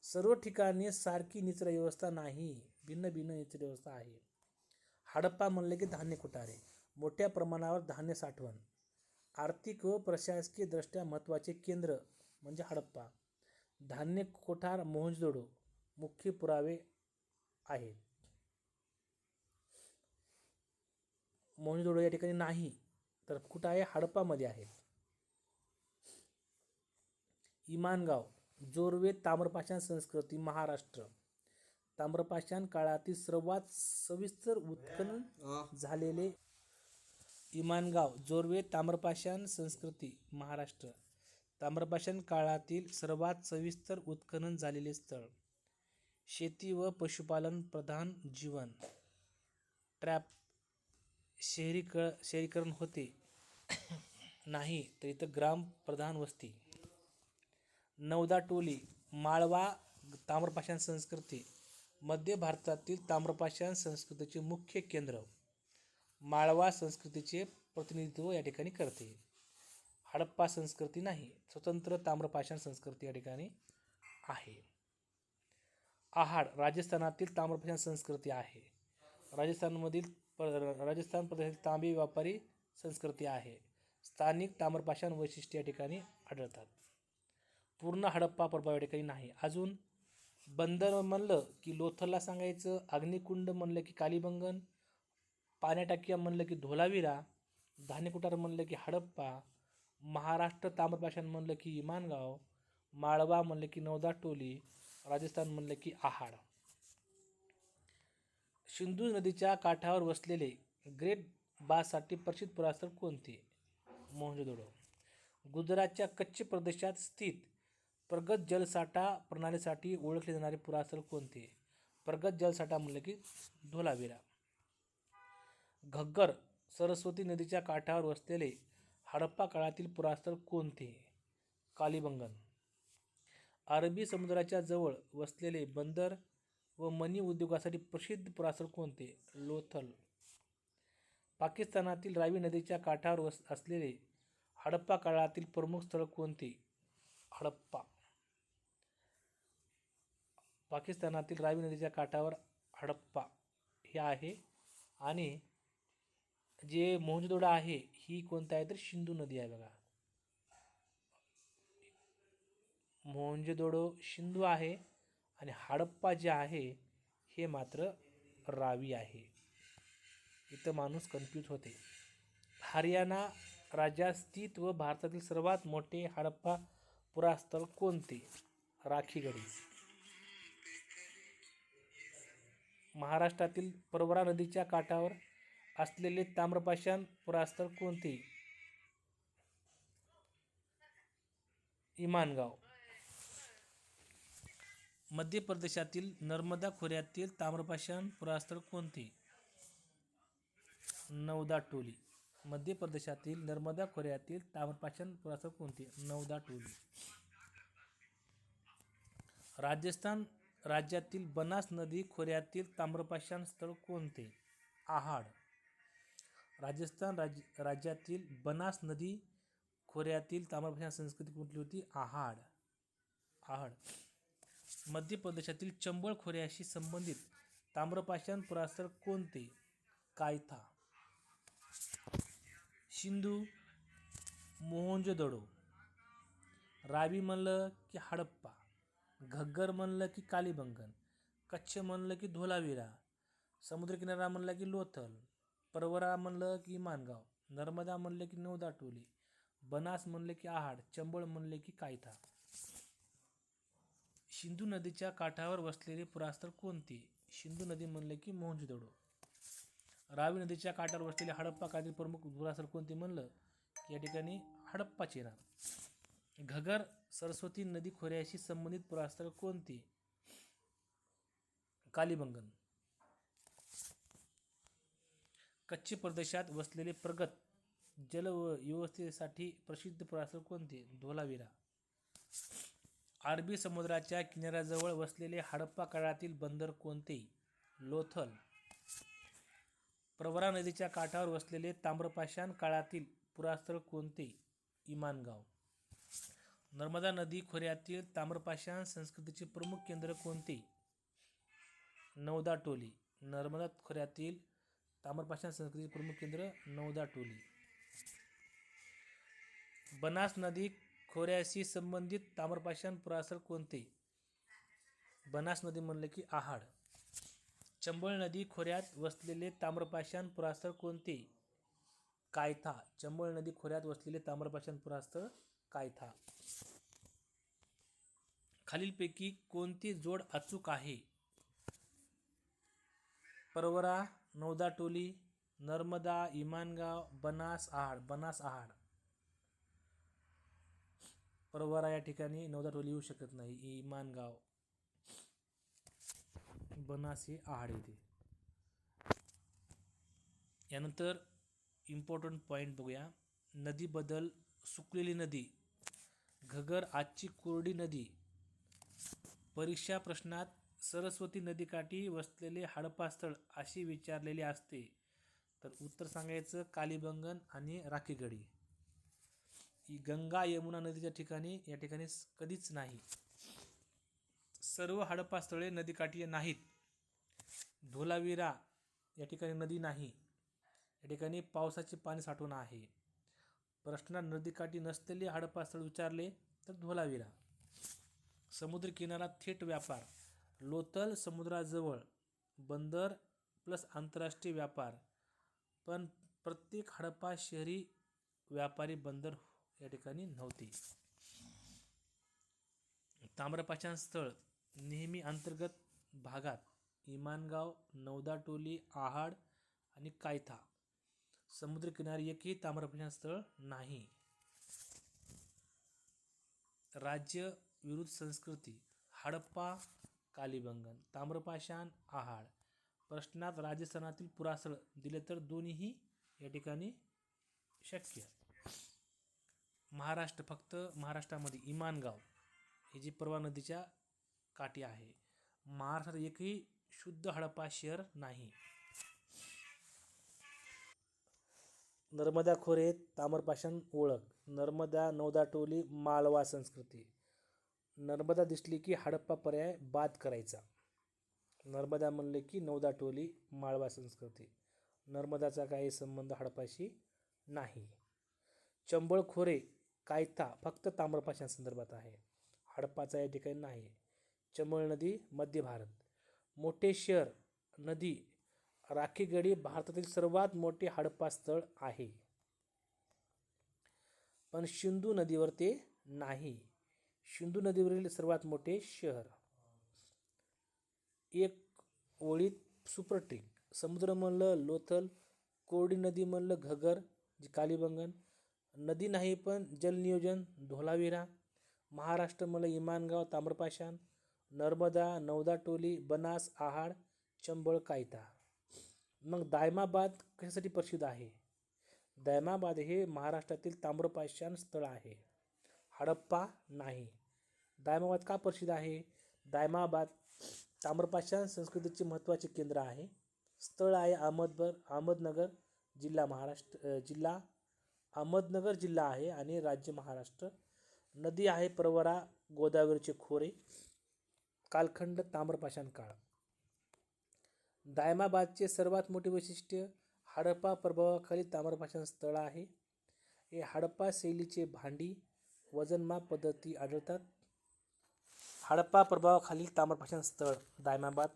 सर्व ठिकाणी सारखी निचरा व्यवस्था नाही, भिन्न भिन्न निचरा व्यवस्था आहे. हडप्पा म्हणले की धान्य कोठारे, मोठ्या प्रमाणावर धान्य साठवण. आर्थिक व प्रशासकीय दृष्ट्या महत्त्वाचे केंद्र म्हणजे हडप्पा. धान्य कोठार मोहनजोदडो मुख्य पुरावे आहेत. मोहनजोदडो या ठिकाणी नाही, तर कुठं आहे? हडप्पामध्ये आहेत. इमानगाव जोरवे ताम्रपाषाण संस्कृती महाराष्ट्र. ताम्रपाषाण काळातील सर्वात सविस्तर उत्खनन झालेले. इमानगाव जोरवे ताम्रपाषाण संस्कृती महाराष्ट्र. ताम्रपाषाण काळातील सर्वात सविस्तर उत्खनन झालेले स्थळ. शेती व पशुपालन प्रधान जीवन. ट्रॅप शहरीकरण होते नाही, तर इथं ग्राम प्रधान वस्ती. नौदाटोली माळवा ताम्रपाषाण संस्कृती. मध्य भारतातील ताम्रपाषाण संस्कृतीचे मुख्य केंद्र. माळवा संस्कृतीचे प्रतिनिधित्व या ठिकाणी करते. हडप्पा संस्कृती नाही, स्वतंत्र ताम्रपाषाण संस्कृती या ठिकाणी आहे. आहाड राजस्थानातील ताम्रपाषाण संस्कृती आहे. राजस्थान प्रदेशातील तांबे व्यापारी संस्कृती आहे. स्थानिक ताम्रपाषाण वैशिष्ट्ये या ठिकाणी आढळतात. पूर्ण हडप्पा प्रभाव या ठिकाणी नाही. अजून बंदर म्हणलं की लोथलला सांगायचं. अग्निकुंड म्हणलं की कालीबंगन. पाण्याटाकिया म्हणलं की धोलावीरा. धान्य कोठार म्हणलं की हडप्पा. महाराष्ट्र ताम्रपाषाण म्हणलं की इमानगाव. माळवा म्हणलं की नौदाटोली. राजस्थान म्हणलं की आहाड. सिंधू नदीच्या काठावर वसलेले ग्रेट बाथसाठी प्रसिद्ध पुरास्थळ कोणते? मोहनजोदडो. गुजरातच्या कच्छ प्रदेशात स्थित प्रगत जलसाठा प्रणालीसाठी ओळखले जाणारे पुरास्थळ कोणते? प्रगत जलसाठा म्हणलं की धोलावीरा. घग्गर सरस्वती नदीच्या काठावर वसलेले हडप्पा काळातील पुरास्थळ कोणते? कालीबंगन. अरबी समुद्राच्या जवळ वसलेले बंदर व मनी उद्योगासाठी प्रसिद्ध पुरास्थळ कोणते? लोथल. पाकिस्तानातील रावी नदीच्या काठावर असलेले हडप्पा काळातील प्रमुख स्थळ कोणते? हडप्पा. पाकिस्तानातील रावी नदीच्या काठावर हडप्पा हे आहे. आणि जे मोहनजोदडो आहे ही कोणता आहे तर सिंधू नदी आहे बघा. मोहनजोदडो सिंधू आहे आणि हडप्पा जे आहे हे मात्र रावी आहे. इथं माणूस कन्फ्यूज होते. हरियाणा राज्यात स्थित व भारतातील सर्वात मोठे हडप्पा पुरास्थळ कोणते? राखीगढी. महाराष्ट्रातील प्रवरा नदीच्या काठावर असलेले ताम्रपाषाण पुरास्थळ कोणते? इमानगाव. मध्य प्रदेशातील नर्मदा खोऱ्यातील ताम्रपाषाण पुरास्थळ कोणते? नौदाटोली. मध्य प्रदेशातील नर्मदा खोऱ्यातील ताम्रपाषाण पुरास्थळ कोणते? नौदाटोली. राजस्थान राज्यातील बनास नदी खोऱ्यातील ताम्रपाषाण स्थळ कोणते? आहाड. राजस्थान राज्यातील बनास नदी खोऱ्यातील ताम्रपाषाण संस्कृती कुठली होती? आहाड. मध्य प्रदेशातील चंबळ खोऱ्याशी संबंधित ताम्रपाषाण पुरास्थळ कोणते? कायथा. सिंधू, मोहनजोदडो, रावी म्हणलं की हडप्पा, घग्गर म्हणलं की कालीबंगन, कच्छ म्हणलं की धोलावीरा, समुद्रकिनारा म्हणलं की लोथल, परवरा म्हणलं की इमानगाव, नर्मदा म्हणलं की नौदाटोली, बनास म्हणलं की आहाड, चंबळ म्हणले की कायथा. सिंधू नदीच्या काठावर वसलेले पुरास्थळ कोणते? सिंधू नदी म्हणले की मोहनजोदडो. रावी नदीच्या काठावर वसलेले हडप्पा काळातील प्रमुख पुरास्थळ कोणते म्हणलं की या ठिकाणी हडप्पाचे येणार. घगर सरस्वती नदी खोऱ्याशी संबंधित पुरास्थळ कोणते? कालीबंगन. कच्छ प्रदेशात वसलेले प्रगत जलव्यवस्थेसाठी प्रसिद्ध पुरास्थळ कोणते? धोलावीरा. अरबी समुद्राच्या किनाऱ्याजवळ वसलेले हडप्पा काळातील बंदर कोणते? लोथल. प्रवरा नदीच्या काठावर वसलेले ताम्रपाषाण काळातील पुरास्थळ कोणते? इमानगाव. नर्मदा नदी खोऱ्यातील ताम्रपाषाण संस्कृतीचे प्रमुख केंद्र कोणते? नौदाटोली. नर्मदा खोऱ्यातील ताम्रपाषाण संस्कृतीचे प्रमुख केंद्र नौदाटोली. बनास नदी खोऱ्याशी संबंधित ताम्रपाषाण पुरास्थळ कोणते? बनास नदी म्हणले की आहाड. चंबळ नदी खोऱ्यात वसलेले ताम्रपाषाण पुरास्थळ कोणते? कायथा. चंबळ नदी खोऱ्यात वसलेले ताम्रपाषाण पुरास्थळ कायथा. खालीलपैकी कोणती जोड अचूक आहे? परवरा, नौदाटोली, नर्मदा, इमानगाव, बनास, आहाड. बनास आहाड. परवरा या ठिकाणी नौदाटोली येऊ शकत नाही. इमानगाव, बनास हे आहाड येते. यानंतर इम्पॉर्टंट पॉईंट बघूया. नदी बदल, सुकलेली नदी, घगर आजची कोरडी नदी. परीक्षा प्रश्नात सरस्वती नदीकाठी वसलेले हडप्पा स्थळ असे विचारलेले असते तर उत्तर सांगायचं कालीबंगन आणि राखीगढी. गंगा यमुना नदीच्या ठिकाणी या ठिकाणी कधीच नाही. सर्व हडप्पा स्थळे नदीकाठी नाहीत. धोलावीरा या ठिकाणी नदी नाही. या ठिकाणी पावसाचे पाणी साठवण आहे. प्रश्नात नदीकाठी नसलेले हडप्पा स्थळ विचारले तर धोलावीरा. समुद्रकिनारा थेट व्यापार, लोथल समुद्राजवळ, बंदर प्लस आंतरराष्ट्रीय व्यापार. पण प्रत्येक हडप्पा शहरी व्यापारी बंदर या ठिकाणी नव्हते. ताम्रपाषाण स्थळ नेहमी अंतर्गत भागात, इमानगाव, नौदाटोली, आहाड आणि कायथा. समुद्रकिनारी एकही ताम्रपाषाण स्थळ नाही. राज्य विरुद्ध संस्कृती, हडप्पा, कालीबंगन, ताम्रपाषाण, आहाड. प्रश्नात राजस्थानातील पुरास्थळ दिले तर दोन्हीही या ठिकाणी शक्य. महाराष्ट्र, फक्त महाराष्ट्रामध्ये इमानगाव ही जी परवा नदीच्या काठी आहे. महाराष्ट्रात एकही शुद्ध हडप्पा शहर नाही. नर्मदा खोरे ताम्रपाषाण ओळख. नर्मदा, नौदाटोली, मालवा संस्कृती. नर्मदा दिसली की हडप्पा पर्याय बाद करायचा. नर्मदा म्हणले की नौदाटोली, माळवा संस्कृती. नर्मदाचा काही संबंध हडप्पाशी नाही. चंबळ खोरे कायथा फक्त ताम्रपाषाण संदर्भात आहे, हडप्पाचा या ठिकाणी नाही. चंबळ नदी मध्य भारत. मोठे शहर नदी राखीगढी भारतातील सर्वात मोठे हडप्पा स्थळ आहे, पण सिंधू नदीवर ते नाही. सिंधू नदीवरील सर्वात मोठे शहर. एक ओळीत सुप्रटिक. समुद्र म्हणलं लोथल, कोरडी नदी म्हणलं घगर जी कालीबंगन, नदी नाही पण जलनियोजन धोलावीरा, महाराष्ट्र म्हणलं इमानगाव ताम्रपाषाण, नर्मदा नौदाटोली बनास आहाड चंबळ कायथा. मग दायमाबाद कशासाठी प्रसिद्ध आहे? दायमाबाद हे महाराष्ट्रातील ताम्रपाषाण स्थळ आहे, हडप्पा नाही. दायमाबाद का प्रसिद्ध आहे? दायमाबाद ताम्रपाषाण संस्कृतीचे महत्त्वाचे केंद्र आहे. स्थळ आहे अहमदनगर जिल्हा जिल्हा अहमदनगर जिल्हा आहे आणि राज्य महाराष्ट्र. नदी आहे प्रवरा गोदावरीचे खोरे. कालखंड ताम्रपाषाण काळ. दायमाबादचे सर्वात मोठे वैशिष्ट्य हडप्पा प्रभावाखाली ताम्रपाषाण स्थळ आहे. हे हडप्पा शैलीचे भांडी वजनमाप पद्धती आढळतात. हडप्पा प्रभावाखालील ताम्रपाषाण स्थळ दायमाबाद.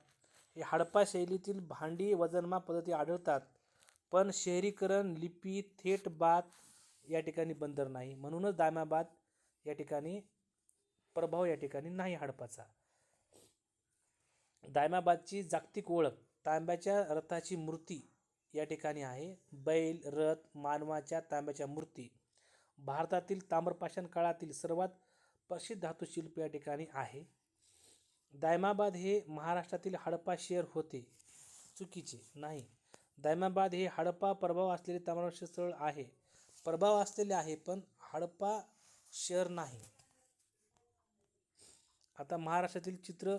हे हडप्पा शैलीतील भांडी वजनमाप पद्धती आढळतात, पण शहरीकरण लिपी थेट बात या ठिकाणी बंदर नाही, म्हणूनच दायमाबाद या ठिकाणी प्रभाव या ठिकाणी नाही हडप्पाचा. दायमाबादची जागतिक ओळख तांब्याच्या रथाची मूर्ती या ठिकाणी आहे. बैल रथ मानवाच्या तांब्याच्या मूर्ती. भारतातील ताम्रपाषाण काळातील सर्वात प्रसिद्ध धातुशिल्प या ठिकाणी आहे. दायमाबाद हे महाराष्ट्रातील हडप्पा शहर होते, चुकीचे नाही. दायमाबाद हे हडप्पा प्रभाव असलेले ताम्रपाषाण स्थळ आहे, प्रभाव असलेले आहे पण हडप्पा शहर नाही. आता महाराष्ट्रातील चित्र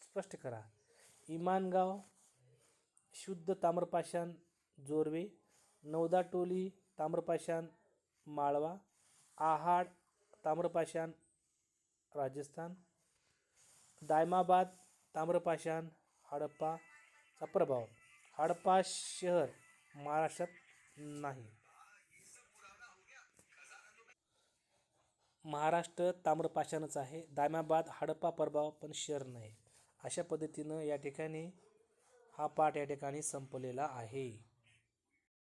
स्पष्ट करा. इमानगाव शुद्ध ताम्रपाषाण जोरवे, नौदाटोली ताम्रपाषाण माळवा, आहाड ताम्रपाषाण राजस्थान, दायमाबाद ताम्रपाषाण हडप्पाचा प्रभाव. हडप्पा शहर महाराष्ट्रात नाही. महाराष्ट्र ताम्रपाषाणच आहे. दायमाबाद हडप्पा प्रभाव पण शहर नाही. अशा पद्धतीनं या ठिकाणी हा पाठ या ठिकाणी संपलेला आहे.